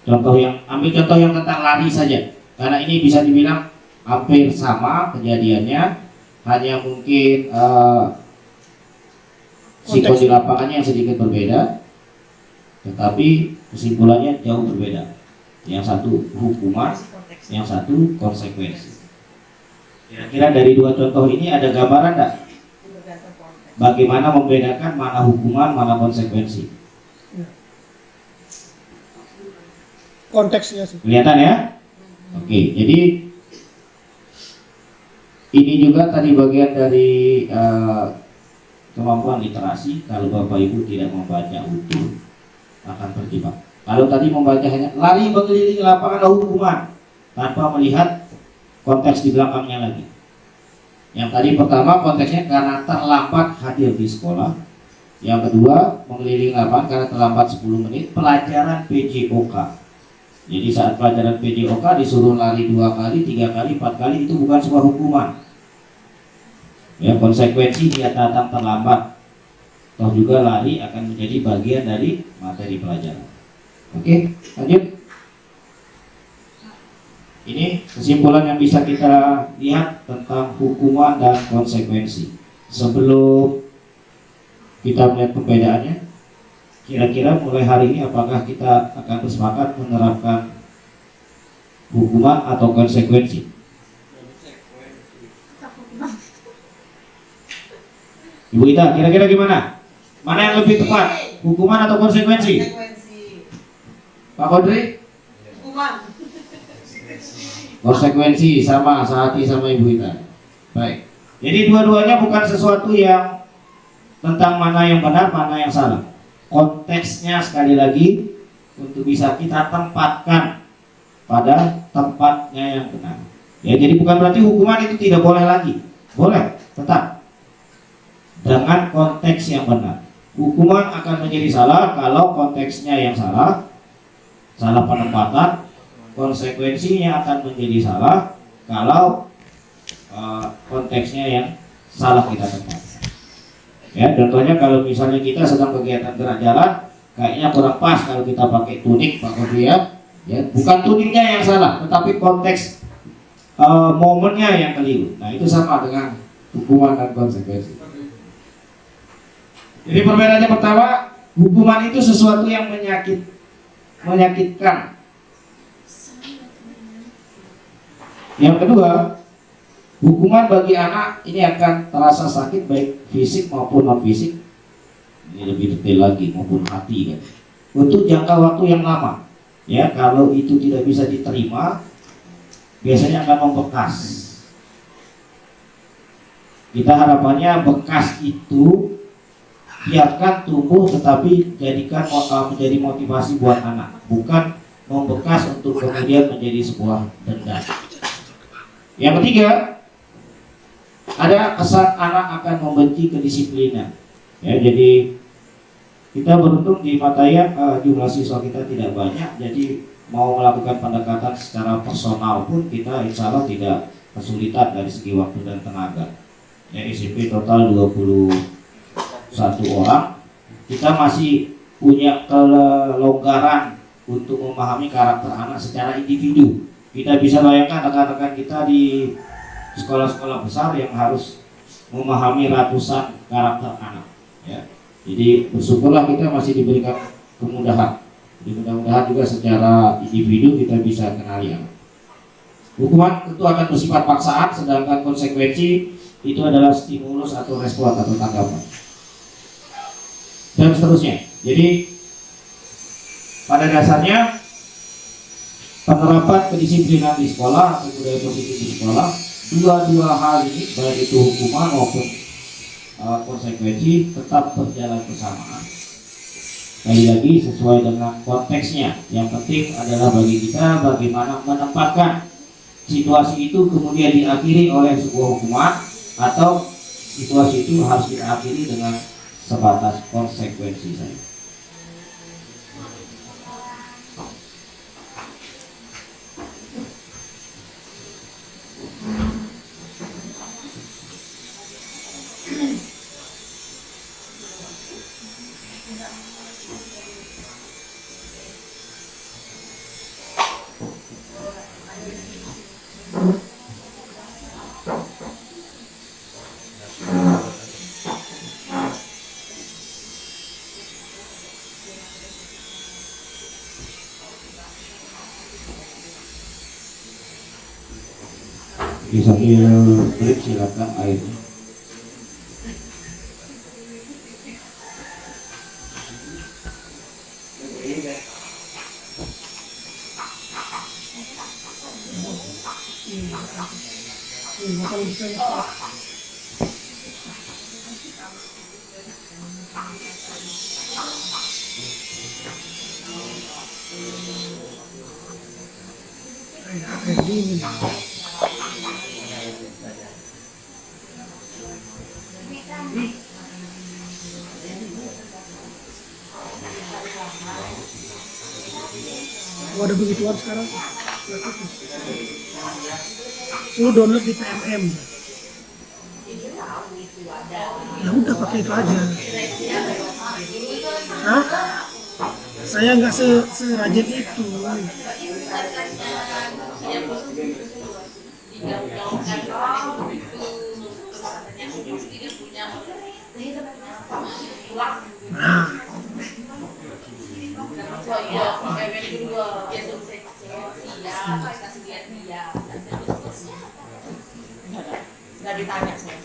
Ambil contoh yang tentang lari saja, karena ini bisa dibilang hampir sama kejadiannya, hanya mungkin sikon di lapangannya yang sedikit berbeda, tetapi kesimpulannya jauh berbeda. Yang satu hukuman, yang satu konsekuensi. Kira-kira dari dua contoh ini ada gambaran enggak? Bagaimana membedakan mana hukuman, mana konsekuensi? Konteksnya sih. Kelihatan ya? Oke, jadi ini juga tadi bagian dari kemampuan literasi. Kalau Bapak Ibu tidak membaca utuh akan terjebak. Kalau tadi membaca hanya lari mengelilingi lapangan hukuman tanpa melihat konteks di belakangnya lagi. Yang tadi pertama konteksnya karena terlambat hadir di sekolah. Yang kedua mengelilingi lapangan karena terlambat 10 menit pelajaran PJOK. Jadi saat pelajaran PJOK disuruh lari 2 kali, 3 kali, 4 kali itu bukan sebuah hukuman. Ya, konsekuensi dia datang terlambat. Toh juga lari akan menjadi bagian dari materi pelajaran. Oke, lanjut. Ini kesimpulan yang bisa kita lihat tentang hukuman dan konsekuensi. Sebelum kita melihat perbedaannya, kira-kira mulai hari ini apakah kita akan bersepakat menerapkan hukuman atau konsekuensi? Ibu Ita, kira-kira gimana? Mana yang lebih tepat? Hukuman atau konsekuensi? Pak Kodri? Hukuman. Konsekuensi sama sehati sama Ibu Ita. Baik. Jadi dua-duanya bukan sesuatu yang tentang mana yang benar, mana yang salah. Konteksnya sekali lagi untuk bisa kita tempatkan pada tempatnya yang benar. Ya, jadi bukan berarti hukuman itu tidak boleh lagi. Boleh, tetap dengan konteks yang benar. Hukuman akan menjadi salah kalau konteksnya yang salah, salah penempatan. Konsekuensinya akan menjadi salah kalau konteksnya yang salah kita tempatkan. Ya, contohnya kalau misalnya kita sedang kegiatan gerak jalan, kayaknya kurang pas kalau kita pakai tunik, Pak Kodri ya. Bukan tuniknya yang salah, tetapi konteks momennya yang keliru. Nah, itu sama dengan hukuman dan konsekuensi. Jadi perbedaannya pertama, hukuman itu sesuatu yang menyakitkan. Yang kedua, hukuman bagi anak ini akan terasa sakit baik fisik maupun non fisik. Ini lebih detail lagi, maupun hati kan. Untuk jangka waktu yang lama. Ya, kalau itu tidak bisa diterima, biasanya akan membekas. Kita harapannya bekas itu biarkan tumbuh, tetapi jadikan menjadi motivasi buat anak, bukan membekas untuk kemudian menjadi sebuah denda. Yang ketiga, ada kesan anak akan membenci kedisiplinan. Ya, jadi kita beruntung di Matayan jumlah siswa kita tidak banyak, jadi mau melakukan pendekatan secara personal pun kita insya Allah tidak kesulitan dari segi waktu dan tenaga. Ya, SMP total 21 orang, kita masih punya kelonggaran untuk memahami karakter anak secara individu. Kita bisa bayangkan rekan-rekan kita di sekolah-sekolah besar yang harus memahami ratusan karakter anak. Ya. Jadi bersyukurlah kita masih diberikan kemudahan. Jadi mudah-mudahan juga secara individu kita bisa kenali anak. Hukuman tentu akan bersifat paksaan, sedangkan konsekuensi itu adalah stimulus atau respon atau tanggapan. Dan seterusnya. Jadi pada dasarnya penerapan kedisiplinan di sekolah atau budaya positif di sekolah, dua hal ini baik itu hukuman maupun konsekuensi tetap berjalan bersamaan. Sekali lagi sesuai dengan konteksnya. Yang penting adalah bagi kita bagaimana menempatkan situasi itu kemudian diakhiri oleh sebuah hukuman atau situasi itu harus diakhiri dengan sebatas konsekuensi saja. Oke, sambil break silakan airnya. Air dingin. Oh, ada begituan sekarang. Lu download di PMM. Ya udah pakai itu aja. Hah? Saya nggak serajin itu. Nah, Nggak ditanya saya.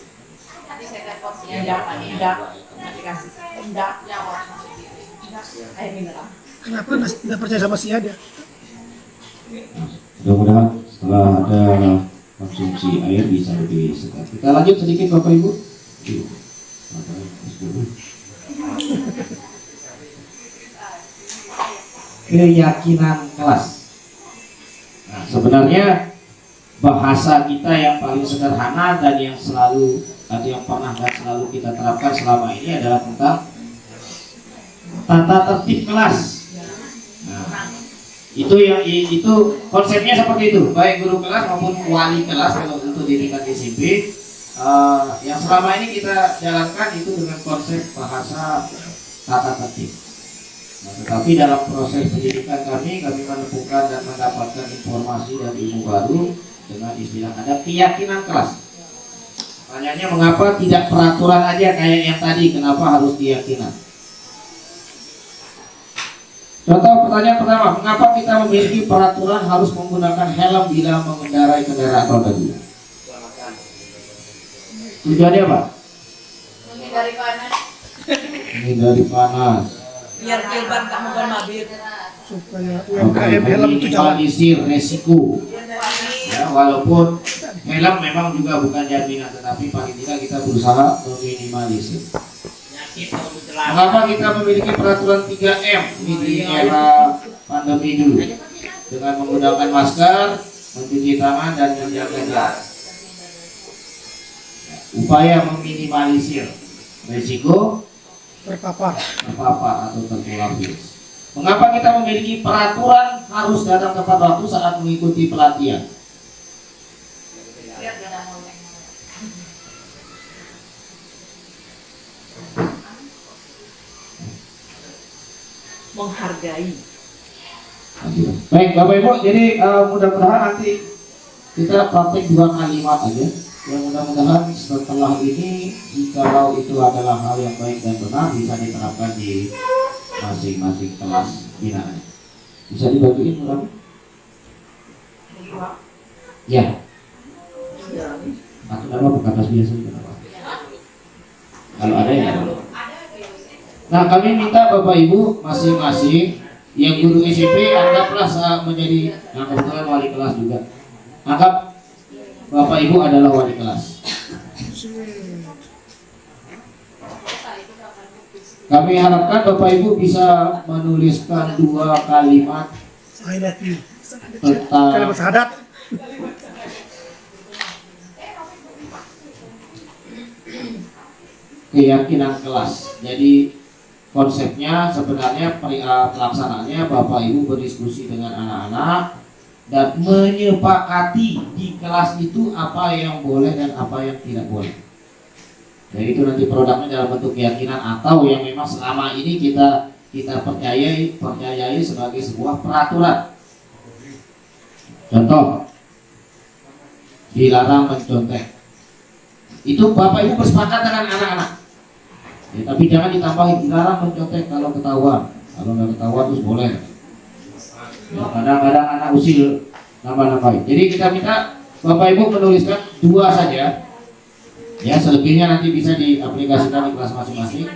Nanti saya telepon sih. Enggak. Nggak dikasih. Enggak. Ya, air mineral. kenapa nggak percaya sama si Ada? Mudah-mudahan setelah ada konsumsi air bisa lebih segar. Kita lanjut sedikit Bapak Ibu. Yuk. Keyakinan kelas. Nah, sebenarnya bahasa kita yang paling sederhana dan yang selalu atau yang pernah dan selalu kita terapkan selama ini adalah tentang tata tertib kelas. Nah, itu konsepnya seperti itu, baik guru kelas maupun wali kelas kalau untuk di tingkat SMP. Yang selama ini kita jalankan itu dengan konsep bahasa tata tertib. Nah, tetapi dalam proses pendidikan kami menemukan dan mendapatkan informasi dan ilmu baru dengan istilah ada keyakinan kelas. Pertanyaannya mengapa tidak peraturan aja kayak yang tadi, kenapa harus keyakinan? Contoh pertanyaan pertama, mengapa kita memiliki peraturan harus menggunakan helm bila mengendarai kendaraan roda 2? Tujuannya apa? Menghindari panas. Menghindari panas. Biar jilbab kamu kan mabir. Supaya UMKM helm itu jalan. Minimalisir resiko. Ya, walaupun helm memang juga bukan jaminan, tetapi paling tidak kita berusaha meminimalisir. Mengapa kita memiliki peraturan 3M di era pandemi dulu? Dengan menggunakan masker, mencuci tangan, dan menjaga jarak. Upaya meminimalisir risiko Terpapar atau tertular virus. Mengapa kita memiliki peraturan harus datang tepat waktu saat mengikuti pelatihan? Menghargai. Baik Bapak Ibu, jadi mudah-mudahan nanti kita praktik 2 kalimat aja. Yang mudah-mudahan setelah ini jikalau itu adalah hal yang baik dan benar bisa diterapkan di masing-masing kelas binaan. Bisa dibagiin berapa? Ya. Atau nama kertas biasa berapa? Kalau ada ya. Nah, kami minta Bapak Ibu masing-masing yang guru SMP anggaplah menjadi kebetulan wali kelas juga. Anggap Bapak Ibu adalah wali kelas. Kami harapkan Bapak Ibu bisa menuliskan 2 kalimat I love you. tentang Kalimat syahadat. keyakinan kelas. Jadi konsepnya sebenarnya pelaksanaannya Bapak Ibu berdiskusi dengan anak-anak dan menyepakati di kelas itu apa yang boleh dan apa yang tidak boleh. Jadi itu nanti produknya dalam bentuk keyakinan atau yang memang selama ini kita percayai sebagai sebuah peraturan. Contoh, dilarang mencontek. Itu Bapak Ibu bersepakat dengan anak-anak. Ya, tapi jangan ditambahin dilarang mencontek kalau ketahuan. Kalau nggak ketahuan terus boleh. Ya, kadang-kadang anak usil nambah-nambahin. Jadi kita minta Bapak Ibu menuliskan 2 saja. Ya, selebihnya nanti bisa diaplikasikan di kelas masing-masing.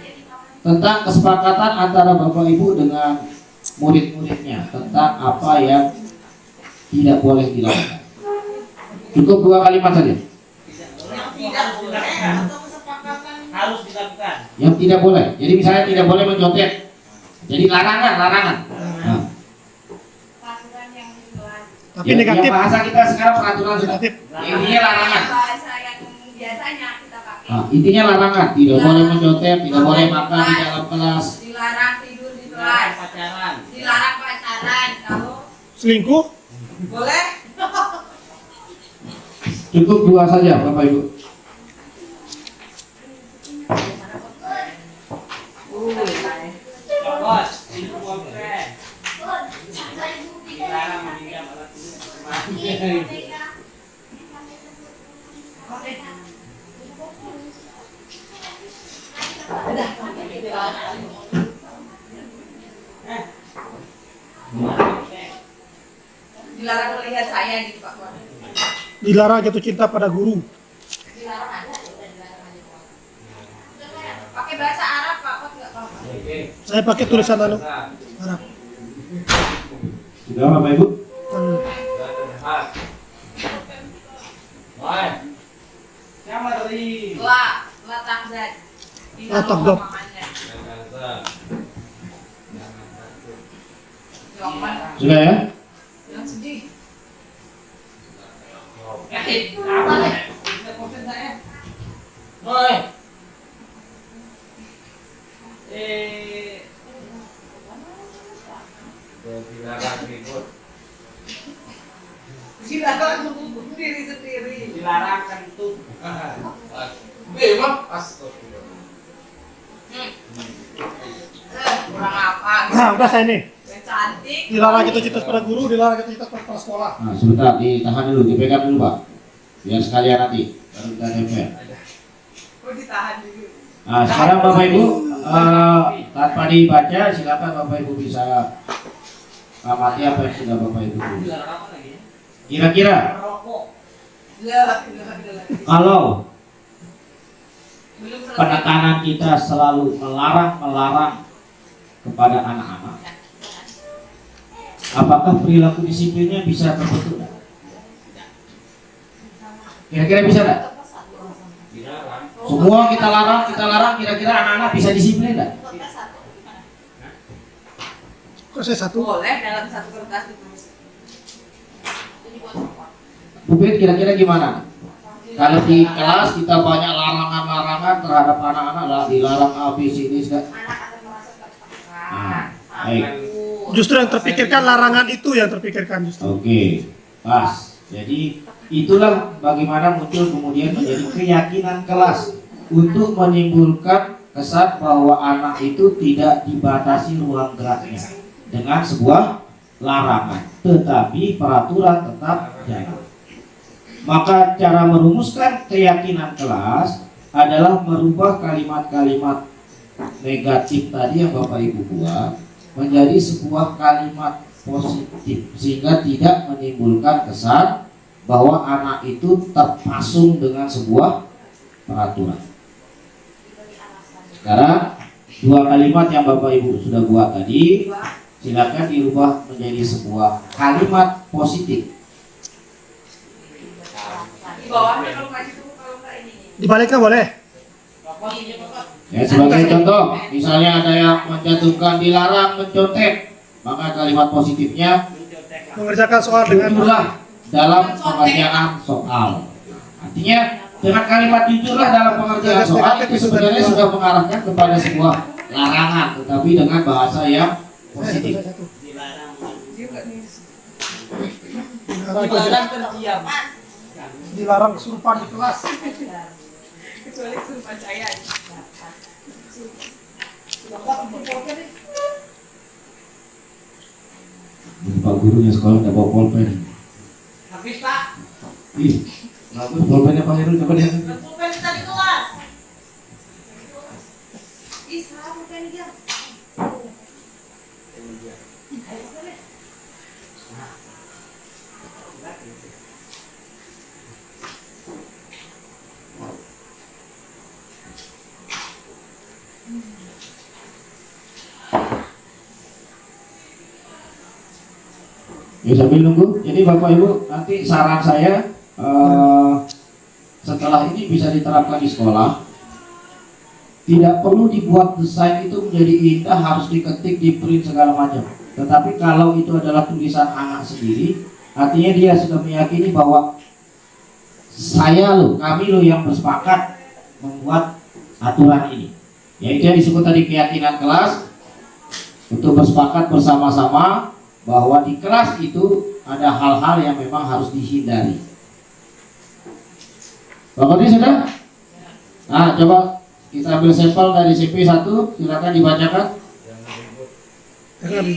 Tentang kesepakatan antara Bapak Ibu dengan murid-muridnya tentang apa yang tidak boleh dilakukan. Cukup 2 kalimat saja. Tidak boleh atau kesepakatan Harus dilakukan. Yang tidak boleh. Jadi misalnya tidak boleh mencontek. Jadi larangan. Nah, Peraturan yang jelas. Tapi yang negatif. bahasa kita sekarang peraturan sudah. Negatif. Intinya larangan. Bahasa yang biasanya kita pakai. Nah, intinya larangan. Tidak boleh mencontek, tidak boleh makan di dalam kelas. Dilarang tidur di Dilarang kelas. pacaran. Dilarang pacaran. Kalau Selingkuh. boleh. Cukup 2 saja, Bapak Ibu. Cokot. Minum boyfriend. Dilarang meminjam alat tulis. Dilarang melihat saya gitu Pak. Dilarang jatuh cinta pada guru. dilarang ada, ya udah dilarang aja. Pakai bahasa Arab Pak, Pot nggak apa-apa. Saya pakai tulisan Arab. Sudah Bapak Ibu? La takzan. La takzan. Sudah ya? Yang sedih. Apa nih? Bisa konsen saya. Oi. Dilarang menghukum diri sendiri. Dilarang kentut. Kurang apa? Nah, udah saya nih. Yang cantik. Dilarang jatuh cinta pada guru, dilarang jatuh cinta pada kepala sekolah. Nah, sebentar, ditahan dulu, dipegang dulu Pak. Biar sekalian nanti, baru kita tempel. Oh ditahan dulu. Nah, sekarang Bapak Ibu, tanpa dibaca, silakan Bapak Ibu bisa amati apa yang sudah Bapak Ibu tulis. Dilarang apa lagi? Kira-kira Merokok. kalau Belum selesai. penekanan kita selalu melarang kepada anak-anak, apakah perilaku disiplinnya bisa terbentuk? Kira-kira bisa nggak? Dilarang. Semua kita larang, kira-kira anak-anak bisa disiplin nggak? Kok saya satu? Boleh dalam satu kertas ditulis. Bu Pit, kira-kira gimana? Kalau di kelas kita banyak larangan-larangan terhadap anak-anak lah, dilarang A, B, C, D, segala. Anak akan merasa tertekan. Nah, baik. Justru yang terpikirkan larangan itu yang terpikirkan justru. Oke, pas. Jadi itulah bagaimana muncul kemudian menjadi keyakinan kelas untuk menimbulkan kesan bahwa anak itu tidak dibatasi ruang geraknya dengan sebuah larangan, tetapi peraturan tetap jalan. Maka cara merumuskan keyakinan kelas adalah merubah kalimat-kalimat negatif tadi yang Bapak Ibu buat menjadi sebuah kalimat positif sehingga tidak menimbulkan kesan bahwa anak itu terpasung dengan sebuah peraturan. Sekarang 2 kalimat yang Bapak Ibu sudah buat tadi silakan dirubah menjadi sebuah kalimat positif. Di bawahnya kalau nggak gitu, kalau nggak ini. Dibaliknya boleh. Ya, sebagai contoh, misalnya ada yang mencantumkan dilarang mencontek, maka kalimat positifnya Mengerjakan soal dengan jujurlah dalam pengerjaan soal. Artinya dengan kalimat jujurlah dalam pengerjaan soal itu sebenarnya sudah mengarahkan kepada sebuah larangan, tetapi dengan bahasa yang positif. Dilarang. Dia nggak nulis. Dilarang terdiam. dilarang kesurupan di kelas. Kecuali kesurupan saya. Pak gurunya sekolah tidak bawa pulpen. Habis Pak. Ih, bagus pulpennya Pak Heru, coba lihat. Pulpen kita di kelas. Ih, salah bukan dia. Oke, sambil nunggu. Jadi Bapak Ibu, nanti saran saya setelah ini bisa diterapkan di sekolah. Tidak perlu dibuat desain itu menjadi indah, harus diketik, di print segala macam. Tetapi kalau itu adalah tulisan anak sendiri, artinya dia sudah meyakini bahwa kami yang bersepakat membuat aturan ini. Yaitu yang disebut tadi keyakinan kelas, untuk bersepakat bersama-sama bahwa di kelas itu ada hal-hal yang memang harus dihindari. Bapak ini sudah? Nah, coba kita ambil sampel dari CP1, silakan dibacakan.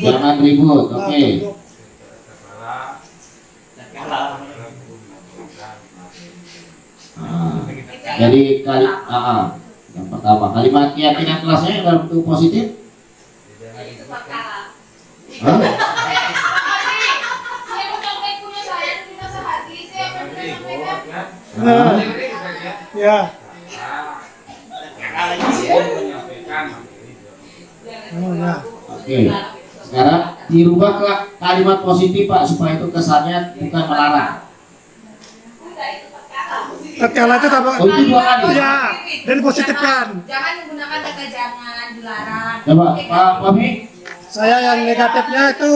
Jangan ribut, oke. Jadi yang pertama, kalimat keyakinan kelasnya yang dalam bentuk positif. Hah? Ya. Oh, ya. Oke. Sekarang dirubah ke kalimat positif Pak, supaya itu kesannya bukan melarang. Tatkala itu tambah. Oh, itu 2 kali. Ya, dan positifkan. Jangan menggunakan kata jangan, dilarang. Coba Pak Fahmi. Saya yang negatifnya itu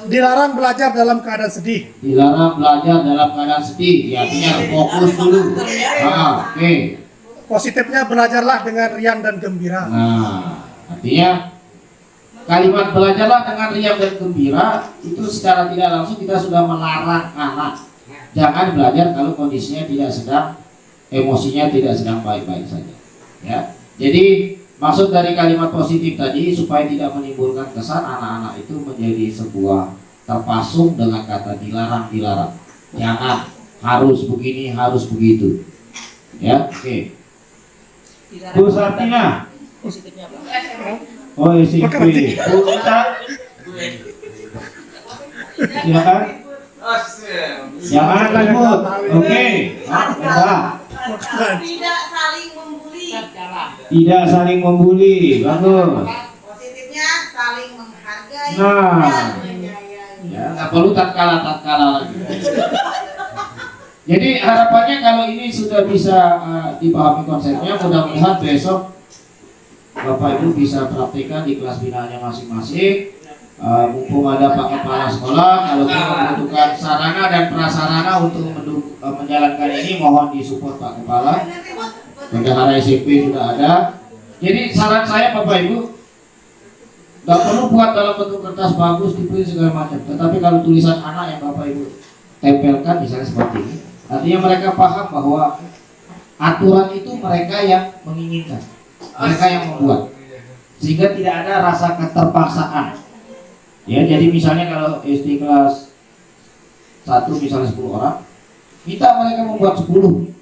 dilarang belajar dalam keadaan sedih. Dilarang belajar dalam keadaan sedih. Ya, artinya fokus dulu. Oke. Positifnya belajarlah dengan riang dan gembira. Nah, artinya kalimat belajarlah dengan riang dan gembira itu secara tidak langsung kita sudah melarang anak jangan belajar kalau kondisinya tidak sedang, emosinya tidak sedang baik-baik saja. Ya, jadi maksud dari kalimat positif tadi supaya tidak menimbulkan kesan anak-anak itu menjadi sebuah terpasung dengan kata dilarang, jangan, harus begini, harus begitu. Ya, oke. Bu Sartina. Positifnya apa? Oh, SMP. Bu Ita. Silakan. Jangan ribut. Oke. Tidak saling membuli. Tidak saling membuli. Bagus. Positifnya saling menghargai Nah. dan menyayangi. Ya, nggak perlu tatkala lagi. Jadi harapannya kalau ini sudah bisa dipahami konsepnya, mudah-mudahan besok Bapak Ibu bisa praktikkan di kelas binaannya masing-masing. Mumpung ada Pak Kepala Sekolah, kalau membutuhkan sarana dan prasarana untuk menjalankan ini, mohon disupport Pak Kepala. Bendahara SMP sudah ada. Jadi saran saya Bapak Ibu, nggak perlu buat dalam bentuk kertas bagus, diprint segala macam. Tetapi kalau tulisan anak yang Bapak Ibu tempelkan misalnya seperti ini, artinya mereka paham bahwa aturan itu mereka yang menginginkan, mereka yang membuat, sehingga tidak ada rasa keterpaksaan. Ya, jadi misalnya kalau SD kelas 1 misalnya 10 orang, minta mereka membuat 10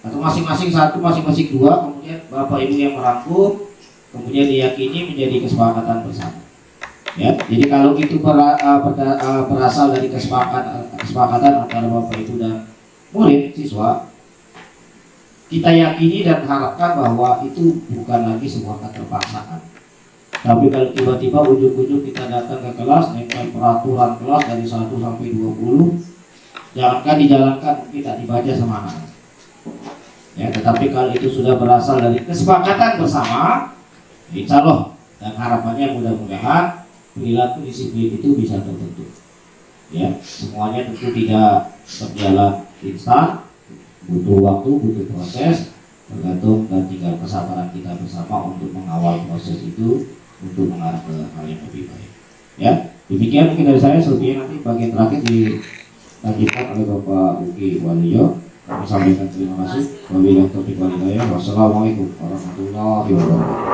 atau masing-masing 1, masing-masing 2, kemudian Bapak Ibu yang merangkum, kemudian diyakini menjadi kesepakatan bersama. Ya, jadi kalau itu berasal dari kesepakatan antara Bapak Ibu dan murid siswa, kita yakini dan harapkan bahwa itu bukan lagi sebuah keterpaksaan. Tapi kalau tiba-tiba ujung-ujung kita datang ke kelas nempel peraturan kelas dari 1 sampai 20, jangankan dijalankan, tidak dibaca sama anak. Ya, tetapi kalau itu sudah berasal dari kesepakatan bersama, insya Allah dan harapannya mudah-mudahan perilaku disiplin itu bisa terbentuk. Ya, semuanya tentu tidak berjalan instan, butuh waktu, butuh proses, tergantung dan tinggal kesabaran kita bersama untuk mengawal proses itu untuk mengarah ke hal yang lebih baik. Ya, demikian mungkin dari saya. Selebihnya nanti bagian terakhir dilanjutkan oleh Bapak Uki Waliyo. Kami sampaikan terima kasih. Wabillahi taufiq wal hidayah. Wassalamualaikum warahmatullahi wabarakatuh.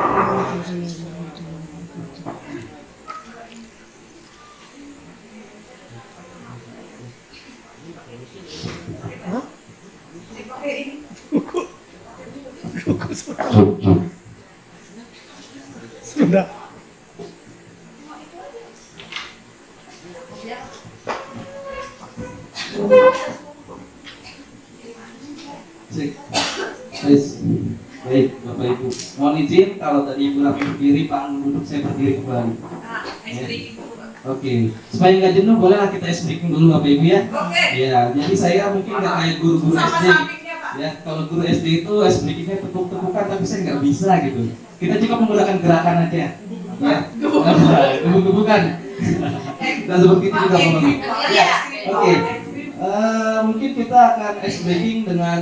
Sudah. Baik, Bapak Ibu. Mohon izin kalau tadi Ibu Rami berdiri, Pak duduk, saya berdiri kembali. Oke, supaya nggak jenuh bolehlah kita ice breaking dulu Bapak Ibu ya. Oke. Ya, jadi saya mungkin nggak kayak guru-guru Sama SD. sampingnya, Pak. Ya, kalau guru SD itu ice breakingnya tepuk-tepukan, tapi saya nggak bisa gitu. Kita cukup menggunakan gerakan aja. Ya, gebuk-gebukan. Dan seperti itu juga Bapak Ibu. Iya. Oke, mungkin kita akan ice breaking dengan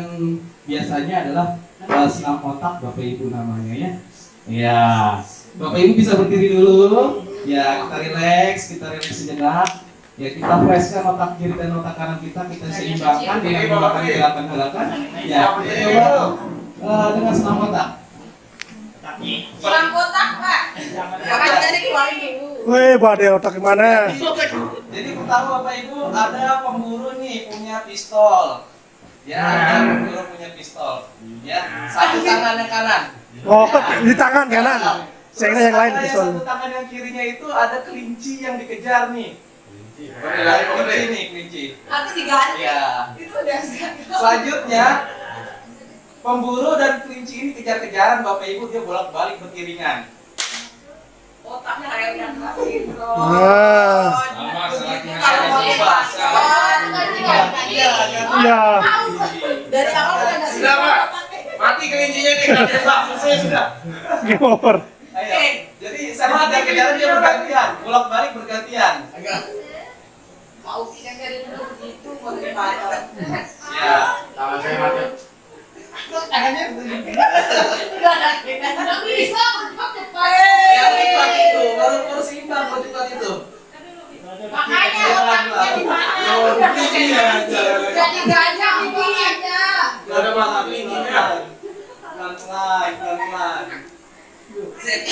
biasanya adalah senam otak Bapak Ibu namanya ya. Ya, Bapak Ibu bisa berdiri dulu. Ya, kita relax sejenak. Ya, kita presskan otak kiri dan otak kanan kita seimbangkan dengan menggunakan gerakan-gerakan. Ya, kita coba dengan senam otak. Kurang kotak, Pak. Jangan jadi keluarin dulu. Wih, badai otak gimana? Jadi pertama Bapak Ibu ada pemburu nih punya pistol. Ya, ada pemburu punya pistol. Ya, satu tangan yang kanan. Oh, di tangan kanan. Saya kira yang lain Ada pistol. satu tangan yang kirinya itu ada kelinci yang dikejar nih. Kelinci nih, kelinci. Nanti diganti. Ya. Itu udah Selanjutnya pemburu dan kelinci ini kejar-kejaran Bapak Ibu, dia bolak-balik beriringan. otaknya kayak udah kasih. Ah. Sama saatnya Kalau mau ada bahasa. Iya. Dari awal udah nggak Sudah, Pak. Mati kelincinya nih, nggak tembak, selesai sudah. Game over. Ayo. Jadi sama kejar-kejaran dia bergantian, bolak-balik bergantian. Mau yang dari dulu begitu mau dibaca. Ya. Tangan saya mati. Tangannya Nggak bisa, yang cepat itu, baru seimbang kalau cepat itu. makanya otaknya di mana? Oh, begini aja. Jadi gajah pipinya. Gak ada mata kelinci ya. Pelan-pelan. Set.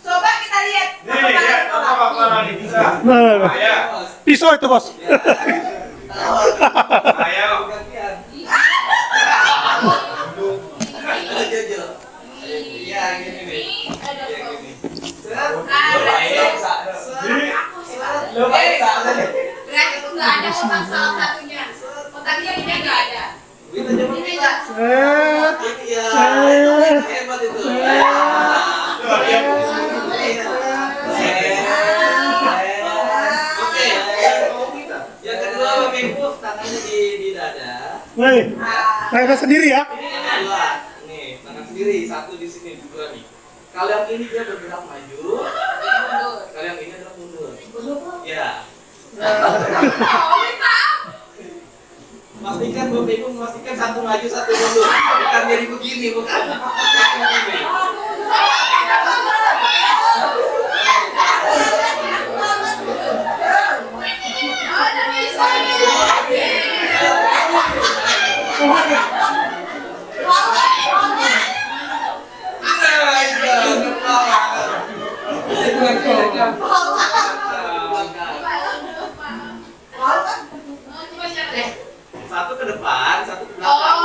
Coba kita lihat. Nih, lihat apa Clara nih bisa. Nah, Ayo, pisau itu, Bos. ayo. Gantian. Iya, gini nih. Berarti itu nggak ada otak salah satunya. Otaknya ini nggak ada. Kita coba Ini kita. Set. Iya, hebat itu. Oke, yang kedua Bapak Ibu tangannya di dada. Wih, tangan sendiri ya. Ini yang kedua, nih tangan sendiri, satu di sini, dua nih. Kalau yang ini dia bergerak maju, kalau yang ini adalah mundur. Ya. Pastikan Bapak Ibu memastikan satu maju satu mundur. Bukan jadi begini, bukan. Begini. Satu ke depan, satu ke belakang.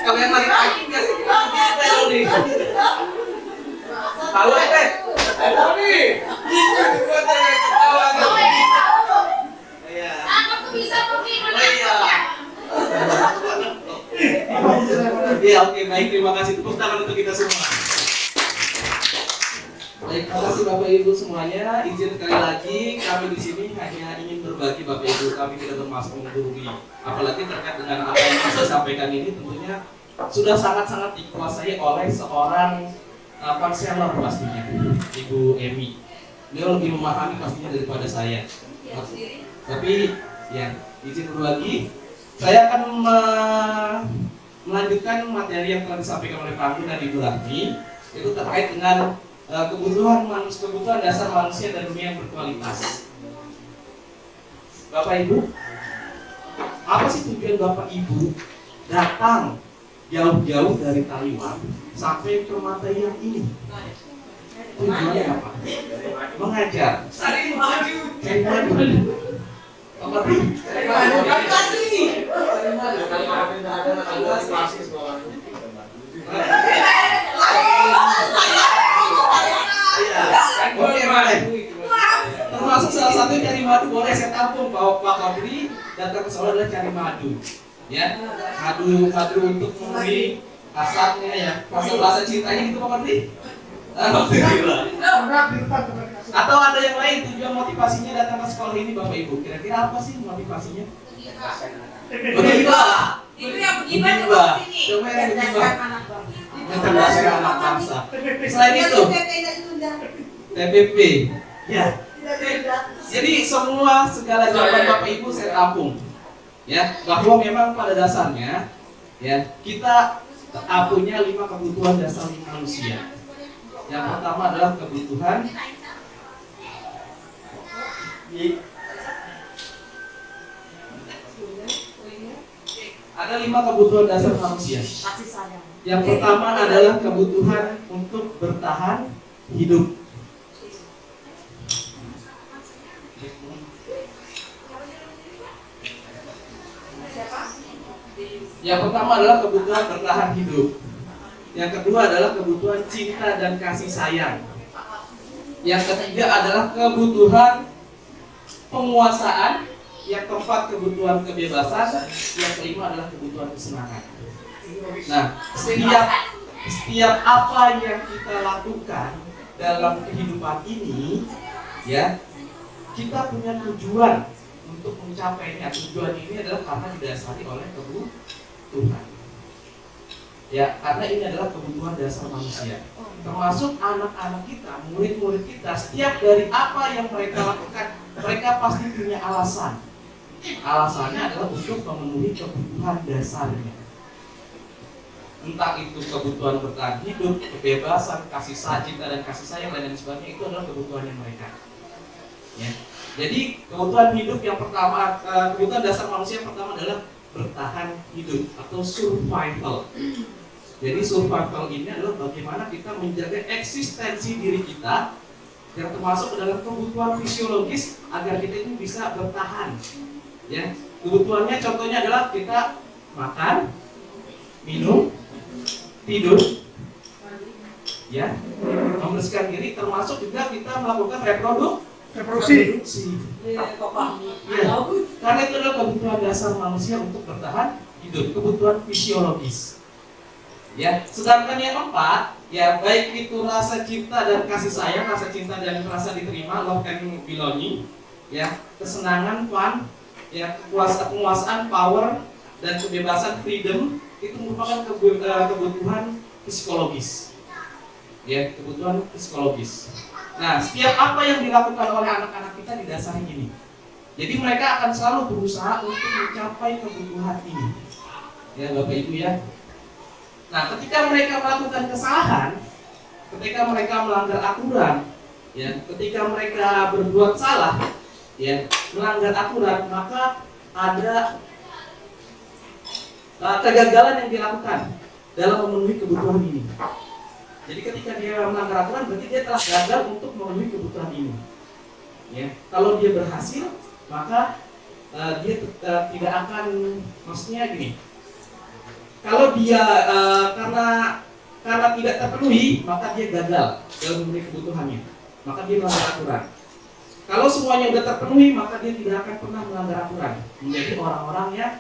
Kalau yang lari pagi nggak sih? Tahu nih. Tahu nih. Tahu nih. Iya. Iya, oke, baik, terima kasih. Tepuk tangan untuk kita semua. Baik, terima kasih Bapak Ibu semuanya. Izin sekali lagi, kami di sini hanya ingin berbagi Bapak Ibu. Kami tidak bermaksud menggurui. Apalagi terkait dengan apa yang saya sampaikan ini, tentunya sudah sangat-sangat dikuasai oleh seorang konselor pastinya, Ibu Emi. Beliau lebih memahami pastinya daripada saya. Tapi ya, izin berbagi. Saya akan melanjutkan materi yang telah disampaikan oleh Pak Anggun dan Ibu Rahmi, itu terkait dengan kebutuhan dasar manusia dan dunia yang berkualitas. Bapak Ibu, apa sih tujuan Bapak Ibu datang jauh-jauh dari Taiwan sampai ke Matayang ini? Tujuannya apa? Mengajar. Cari maju. Apa sih? Termasuk salah satu cari madu, boleh saya tampung bahwa Pak Kapolri datang ke Solo adalah cari madu, ya, madu untuk memenuhi kasarnya ya, rasa cintanya itu Pak Menteri? Alhamdulillah. Atau ada yang lain tujuan motivasinya datang ke sekolah ini Bapak Ibu? Kira-kira apa sih motivasinya? Begibah. Itu yang begibah Begibah. coba sini. Coba yang begibah. anak bangsa. Mencerdaskan anak bangsa. Selain itu, TPP. Ya. Jadi semua segala jawaban Bapak Ibu saya tampung. Ya, bahwa memang pada dasarnya ya kita punya 5 kebutuhan dasar manusia. Yang pertama adalah kebutuhan ada 5 kebutuhan dasar manusia. Kasih sayang. Yang pertama adalah kebutuhan untuk bertahan hidup. Yang pertama adalah kebutuhan bertahan hidup. Yang kedua adalah kebutuhan cinta dan kasih sayang. Yang ketiga adalah kebutuhan penguasaan. Yang keempat kebutuhan kebebasan. Yang kelima adalah kebutuhan kesenangan. Nah, setiap apa yang kita lakukan dalam kehidupan ini, ya, kita punya tujuan untuk mencapainya. Tujuan ini adalah karena didasari oleh kebutuhan. Ya, karena ini adalah kebutuhan dasar manusia. Termasuk anak-anak kita, murid-murid kita, setiap dari apa yang mereka lakukan, mereka pasti punya alasan. Alasannya adalah untuk memenuhi kebutuhan dasarnya. Entah itu kebutuhan bertahan hidup, kebebasan, kasih sayang, cinta dan kasih sayang dan lain sebagainya, itu adalah kebutuhannya mereka. Ya. Jadi kebutuhan hidup yang pertama, kebutuhan dasar manusia yang pertama adalah bertahan hidup atau survival. Jadi survival ini adalah bagaimana kita menjaga eksistensi diri kita yang termasuk dalam kebutuhan fisiologis agar kita ini bisa bertahan. Ya, kebutuhannya contohnya adalah kita makan, minum, tidur, ya, membersihkan diri, termasuk juga kita melakukan reproduksi. Ya, karena itu adalah kebutuhan dasar manusia untuk bertahan hidup, kebutuhan fisiologis. Ya, sedangkan yang keempat, ya baik itu rasa cinta dan kasih sayang, rasa cinta dan rasa diterima, love and belonging, ya, kesenangan, fun, ya, penguasaan, power dan kebebasan, freedom, itu merupakan kebutuhan psikologis. Ya, kebutuhan psikologis. Nah, setiap apa yang dilakukan oleh anak-anak kita didasari ini. Jadi mereka akan selalu berusaha untuk mencapai kebutuhan ini. Ya, Bapak Ibu ya. Nah, ketika mereka melakukan kesalahan, ketika mereka melanggar aturan, ya, ketika mereka berbuat salah, ya, melanggar aturan, maka ada kegagalan yang dilakukan dalam memenuhi kebutuhan ini. Jadi ketika dia melanggar aturan, berarti dia telah gagal untuk memenuhi kebutuhan ini. Ya, kalau dia berhasil, maka dia tidak akan, maksudnya gini. Kalau dia karena tidak terpenuhi, maka dia gagal dalam memenuhi kebutuhannya. Maka dia melanggar aturan. Kalau semuanya sudah terpenuhi, maka dia tidak akan pernah melanggar aturan. Menjadi orang-orang yang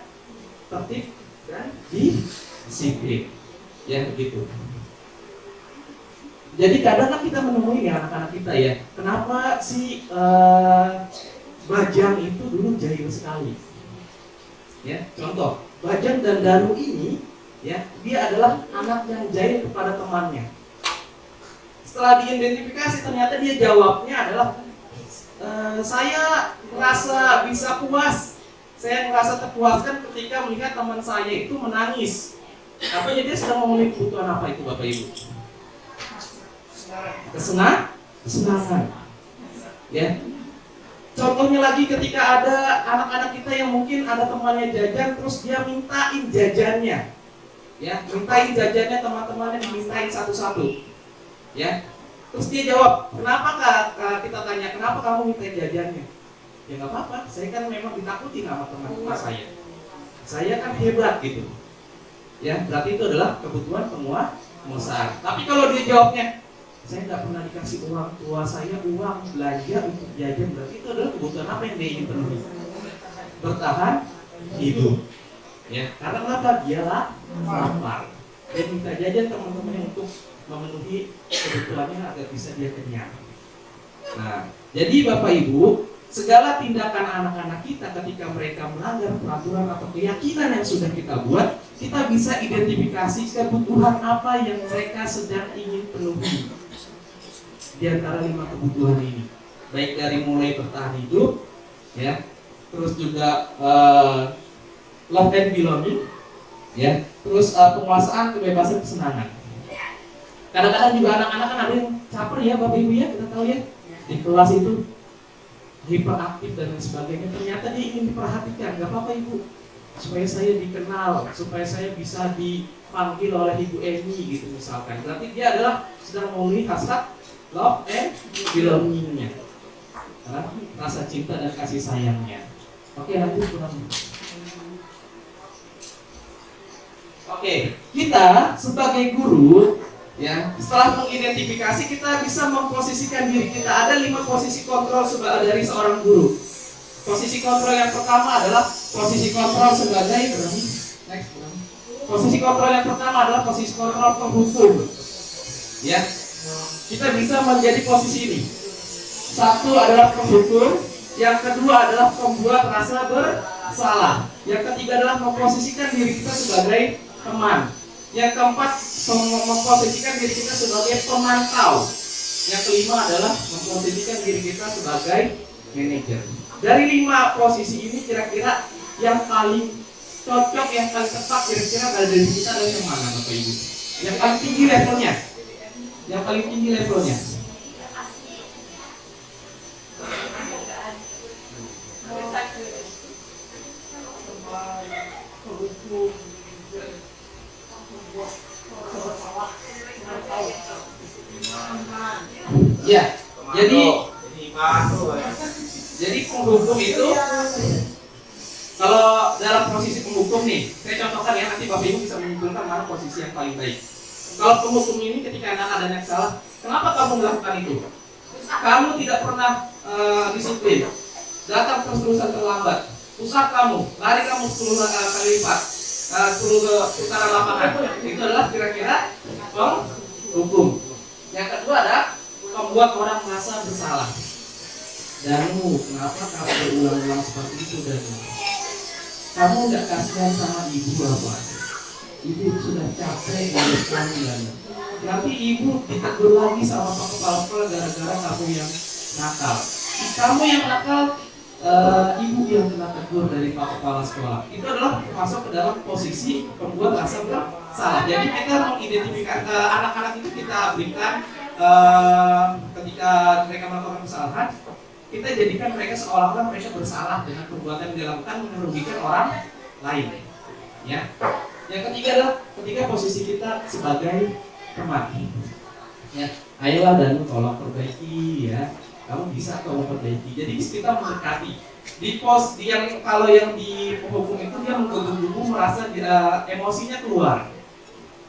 tertib dan disiplin. Ya, begitu. Jadi kadang kan kita menemui ya anak-anak kita ya, kenapa si Bajang itu dulu jahil sekali. Ya, contoh, Bajang dan Danu ini, ya, dia adalah anak yang jahil kepada temannya. Setelah diidentifikasi, ternyata dia jawabnya adalah saya merasa bisa puas, saya merasa terpuaskan ketika melihat teman saya itu menangis. Apanya dia sedang memenuhi kebutuhan apa itu Bapak Ibu? Kesenangan. Ya. Contohnya lagi ketika ada anak-anak kita yang mungkin ada temannya jajan, terus dia mintain jajannya. Ya, mintain jajannya, teman-temannya dimintain satu-satu. Ya. Terus dia jawab, kenapa kita tanya, kenapa kamu mintain jajannya? Ya nggak apa-apa, saya kan memang ditakuti sama teman-teman saya. Saya kan hebat gitu. Ya, berarti itu adalah kebutuhan penguasaan. Tapi kalau dia jawabnya, saya nggak pernah dikasih orang tua saya uang belanja untuk jajan, berarti itu adalah kebutuhan apa yang dia ingin penuhi? Bertahan hidup. Ya, karena kenapa? Dia lapar. dan minta jajan teman-temannya untuk memenuhi kebutuhannya agar bisa dia kenyang. Nah, jadi Bapak Ibu, segala tindakan anak-anak kita ketika mereka melanggar peraturan atau keyakinan yang sudah kita buat, kita bisa identifikasi kebutuhan apa yang mereka sedang ingin penuhi di antara 5 kebutuhan ini. Baik dari mulai bertahan hidup, ya, terus juga love and belonging, ya, terus penguasaan, kebebasan, kesenangan. Kadang-kadang juga anak-anak kan ada yang caper ya Bapak Ibu ya, kita tahu ya, di kelas itu hiperaktif dan lain sebagainya. Ternyata dia ingin diperhatikan, gak apa-apa Ibu, supaya saya dikenal, supaya saya bisa dipanggil oleh Ibu Emi gitu misalkan. Berarti dia adalah sedang memenuhi hasrat love and belonging-nya, rasa cinta dan kasih sayangnya. Oke, nanti kurang. Oke, kita sebagai guru, ya, setelah mengidentifikasi kita bisa memposisikan diri kita. Ada 5 posisi kontrol dari seorang guru. Posisi kontrol yang pertama adalah posisi kontrol sebagai posisi kontrol yang pertama adalah posisi kontrol penghukum. Ya, kita bisa menjadi posisi ini. Satu adalah penghukum, yang kedua adalah pembuat rasa bersalah, yang ketiga adalah memposisikan diri kita sebagai teman, yang keempat memposisikan diri kita sebagai pemantau, yang kelima adalah memposisikan diri kita sebagai manajer. Dari 5 posisi ini kira-kira yang paling cocok, yang paling tepat kira-kira pada diri kita adalah yang mana Bapak Ibu? Yang paling tinggi levelnya? Yang paling tinggi levelnya? Ya, jadi penghukum itu, kalau dalam posisi penghukum nih, saya contohkan ya, nanti Bapak Ibu bisa menyimpulkan mana posisi yang paling baik. Kalau penghukum ini ketika ada yang salah, kenapa kamu melakukan itu? Kamu tidak pernah disiplin, datang terus-terusan terlambat, usaha kamu, lari kamu 10 kali lipat, 10 ke putaran lapangan. Itu adalah kira-kira penghukum. Yang kedua ada membuat orang merasa bersalah. Danu, kenapa kamu berulang-ulang seperti itu Danu? Kamu nggak kasihan sama ibu apa? Ibu sudah capek dari kamu Danu. Nanti ibu ditegur lagi sama Pak Kepala Sekolah gara-gara kamu yang nakal. Kamu yang nakal, ibu yang kena tegur dari Pak Kepala Sekolah. Itu adalah masuk ke dalam posisi pembuat rasa bersalah. Jadi kita mengidentifikasi anak-anak itu kita berikan ketika mereka melakukan kesalahan, kita jadikan mereka seolah-olah mereka bersalah dengan perbuatan yang dilakukan merugikan orang lain. Ya. Yang ketiga adalah ketika posisi kita sebagai teman. Ya, ayolah Danu tolong perbaiki ya. Kamu bisa tolong perbaiki. Jadi kita mendekati. Kalau yang di penghukum itu dia menggebu-gebu merasa emosinya keluar.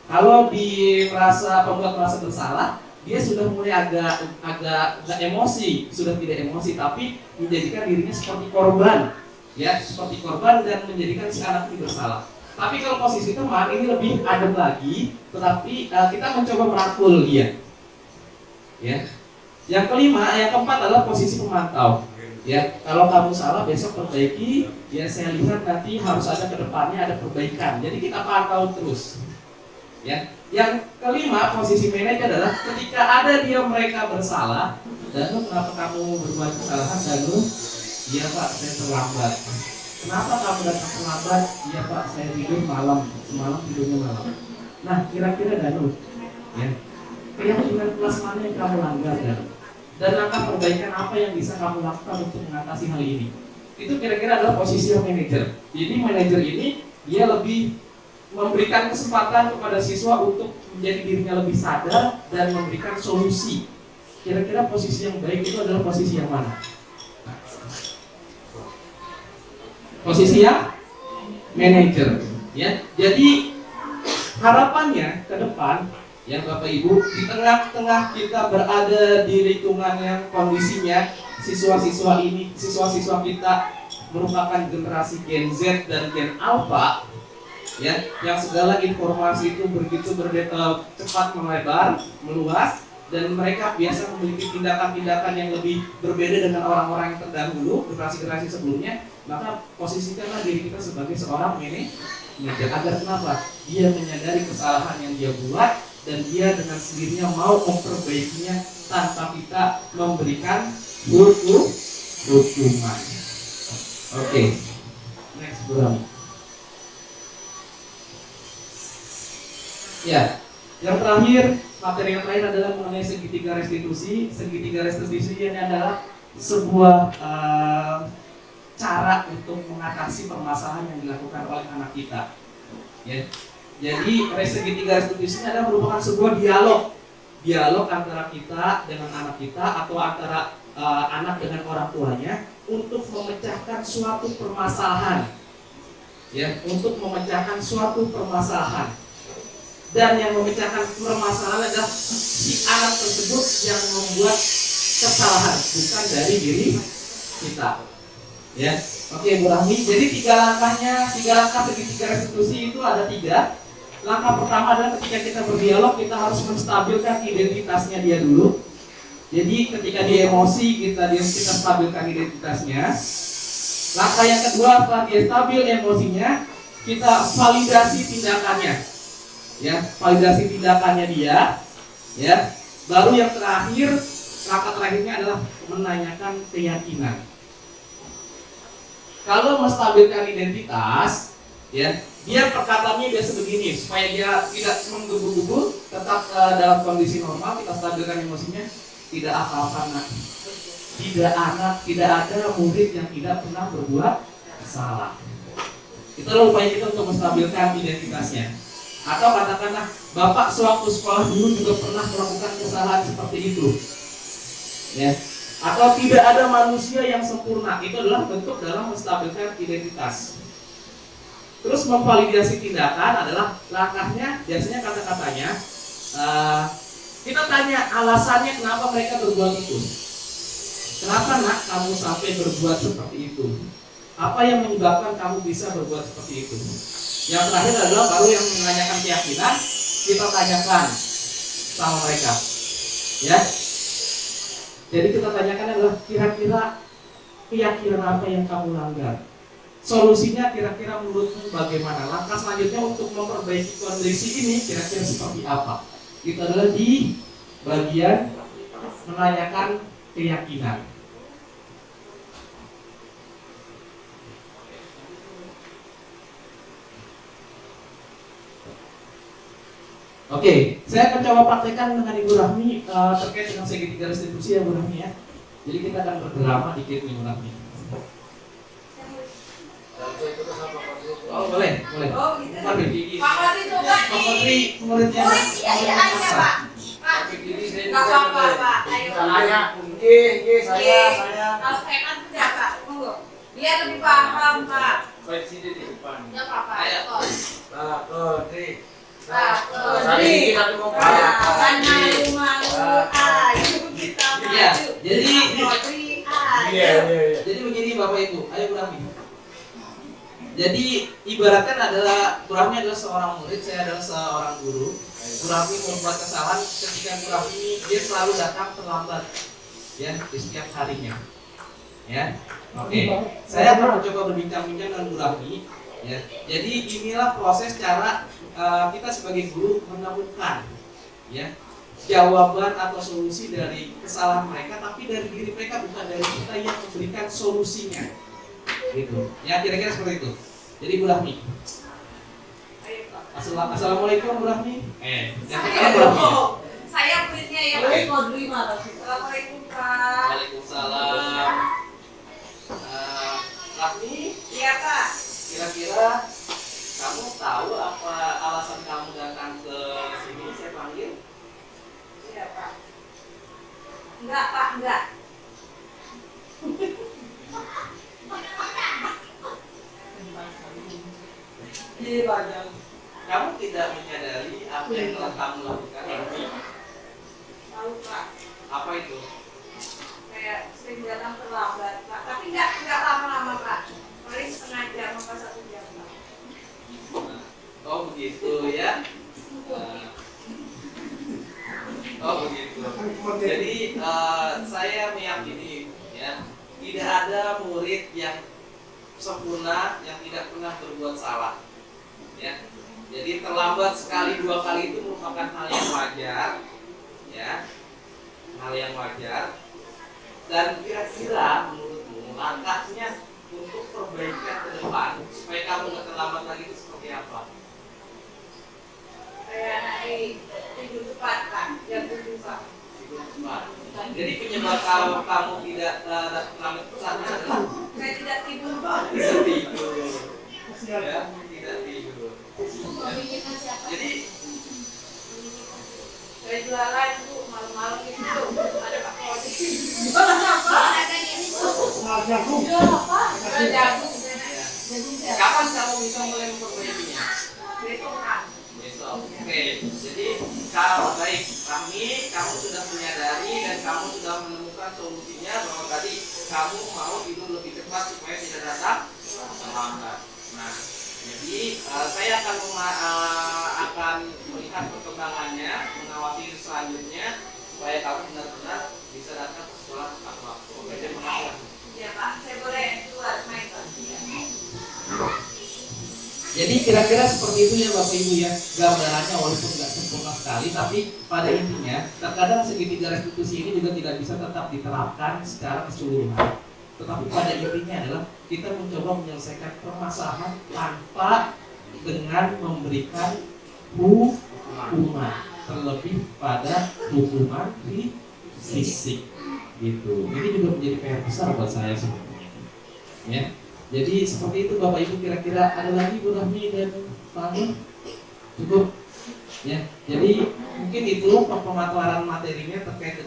Kalau pembuat merasa bersalah, dia sudah mulai agak emosi, sudah tidak emosi, tapi menjadikan dirinya seperti korban, ya, seperti korban dan menjadikan si anak itu bersalah. Tapi kalau posisi teman ini lebih adem lagi, tetapi kita mencoba merangkul dia, ya. Yang keempat adalah posisi pemantau, ya. Kalau kamu salah besok perbaiki, ya saya lihat nanti harus ada kedepannya ada perbaikan. Jadi kita pantau terus, ya. Yang kelima, posisi manajer adalah ketika ada mereka bersalah, Danu kenapa kamu berbuat kesalahan Danu? Iya Pak, saya terlambat. Kenapa kamu datang terlambat? Iya Pak, saya tidur semalam tidurnya malam. Nah, kira-kira Danu, ya, keyakinan kelas mana yang kamu langgar Danu? Dan langkah perbaikan apa yang bisa kamu lakukan untuk mengatasi hal ini? Itu kira-kira adalah posisi manajer. Jadi manajer ini dia lebih memberikan kesempatan kepada siswa untuk menjadi dirinya lebih sadar dan memberikan solusi. Kira-kira posisi yang baik itu adalah posisi yang mana? Posisi yang manajer, ya. Jadi harapannya ke depan, ya Bapak Ibu, di tengah-tengah kita berada di lingkungan yang kondisinya siswa-siswa kita merupakan generasi Gen Z dan Gen Alpha. ya, yang segala informasi itu begitu cepat melebar, meluas, dan mereka biasa memiliki tindakan-tindakan yang lebih berbeda dengan orang-orang yang terdahulu, generasi-generasi sebelumnya. Maka posisikanlah diri kita sebagai seorang manajer agar kenapa? Dia menyadari kesalahan yang dia buat dan dia dengan sendirinya mau memperbaikinya tanpa kita memberikan hukuman. Oke. Next, Bro. Ya, yang terakhir, materi yang terakhir adalah mengenai segitiga restitusi. Segitiga restitusi ini adalah sebuah cara untuk mengatasi permasalahan yang dilakukan oleh anak kita. Ya. Jadi segitiga restitusi ini adalah merupakan sebuah dialog antara kita dengan anak kita atau antara anak dengan orang tuanya untuk memecahkan suatu permasalahan. Ya, untuk memecahkan suatu permasalahan. Dan yang memecahkan permasalahan adalah si anak tersebut yang membuat kesalahan, bukan dari diri kita. Ya, oke Bu Rahmi. Jadi tiga langkah segitiga restitusi itu ada 3. Langkah pertama adalah ketika kita berdialog, kita harus menstabilkan identitasnya dia dulu. Jadi ketika dia emosi, kita stabilkan identitasnya. Langkah yang kedua, setelah dia stabil emosinya, kita validasi tindakannya. Ya, validasi tindakannya dia. Ya, baru yang terakhir, langkah terakhirnya adalah menanyakan keyakinan. Kalau menstabilkan identitas, ya, dia perkataannya biasa begini supaya dia tidak menggebu-gebu, tetap dalam kondisi normal. Kita stabilkan emosinya. Tidak apa-apa nak. Tidak ada murid yang tidak pernah berbuat salah. Itulah upaya kita untuk menstabilkan identitasnya. Atau katakanlah Bapak sewaktu sekolah dulu juga pernah melakukan kesalahan seperti itu. Ya. Atau tidak ada manusia yang sempurna. Itu adalah bentuk dalam menstabilkan identitas. Terus memvalidasi tindakan adalah langkahnya, biasanya kata-katanya kita tanya alasannya kenapa mereka berbuat itu. Kenapa nak kamu sampai berbuat seperti itu? Apa yang menyebabkan kamu bisa berbuat seperti itu? Yang terakhir adalah baru yang menanyakan keyakinan, kita tanyakan sama mereka. Ya. Jadi kita tanyakan adalah kira-kira keyakinan apa yang kamu langgar? Solusinya kira-kira menurutmu bagaimana? Langkah selanjutnya untuk memperbaiki kondisi ini kira-kira seperti apa? Itu adalah di bagian menanyakan keyakinan. Oke, saya akan coba praktekkan dengan Ibu Rahmi terkait dengan segitiga restitusi ya Bu Rahmi ya. Jadi kita akan berdrama dikit nih Bu Rahmi. Oh boleh. Oh gitu. Pak Fatri coba Pak Fatri muridnya. Iya Pak. Pak. Enggak apa-apa Pak. Ayo. Saya. Kalau saya kan tidak Pak. Monggo. Biar lebih paham Pak. Baik sini di depan. Enggak apa-apa. Ayo. Pak Kodri. Jadi Iya, jadi Iya. jadi begini Bapak Ibu, ayo Bu Rahmi. Jadi ibaratkan adalah Bu Rahmi adalah seorang murid, saya adalah seorang guru. Bu Rahmi membuat kesalahan ketika Bu Rahmi dia selalu datang terlambat, ya di setiap harinya. Ya, oke. Saya akan mencoba berbincang-bincang dengan Bu Rahmi. Ya, jadi inilah proses cara kita sebagai guru menemukan, ya, jawaban atau solusi dari kesalahan mereka, tapi dari diri mereka, bukan dari kita yang memberikan solusinya. Gitu. Ya, kira-kira seperti itu. Jadi Bu Rahmi. Assalamualaikum Bu Rahmi. Yang pertama Bu Rahmi. Saya muridnya ya. Assalamualaikum Pak. Waalaikumsalam. Rahmi, Iya Pak. kira-kira kamu tahu apa alasan kamu datang ke sini saya panggil? Iya Pak. Enggak Pak, enggak. Kamu tidak menyadari apa yang telah kamu lakukan ini? Tahu Pak. Apa itu? Kayak sering datang terlambat Pak. Tapi enggak lama-lama Pak. Paling setengah jam atau 1 jam Pak. ada murid yang sempurna yang tidak pernah berbuat salah. Ya. Jadi terlambat sekali 2 kali itu merupakan hal yang wajar, ya, hal yang wajar. Dan kira-kira menurutmu langkahnya untuk perbaikan ke depan supaya kamu nggak terlambat lagi itu seperti apa? Kayak tidur cepat kan, jam 7 Pak. Tidur cepat. Jadi penyebab kamu tidak terlambat itu karena adalah Saya tidak tidur Pak. tidak tidur. Ya, tidak tidur. Jadi Saya jualan Bu, malam-malam itu ada Pak Kodi. Jual apa? Jual jagung. kapan kamu bisa mulai memperbaikinya? Besok kan. Besok. Oke. Jadi kalau baik kamu sudah menyadari dan kamu sudah menemukan solusinya bahwa tadi kamu mau tidur lebih cepat supaya tidak datang terlambat. Nah, jadi saya akan melihat perkembangannya, mengawasi selanjutnya supaya kamu benar-benar bisa datang ke sekolah tepat waktu. Oke, terima kasih. Ya Pak, saya boleh keluar main Pak. Jadi kira-kira seperti itu ya Bapak Ibu ya, gambarannya walaupun nggak sempurna sekali, tapi pada intinya terkadang segitiga restitusi ini juga tidak bisa tetap diterapkan secara keseluruhan. Tetapi pada intinya adalah kita mencoba menyelesaikan permasalahan tanpa dengan memberikan hukuman, terlebih pada hukuman fisik gitu. Ini juga menjadi PR besar buat saya sebenarnya. Ya. Jadi seperti itu Bapak Ibu, kira-kira ada lagi Bu Rahmi dan Pak Nur? Cukup? Ya. Jadi mungkin itu pemaparan materinya terkait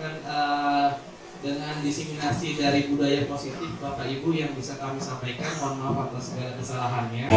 dengan diseminasi dari budaya positif Bapak Ibu yang bisa kami sampaikan. Mohon maaf atas segala kesalahannya.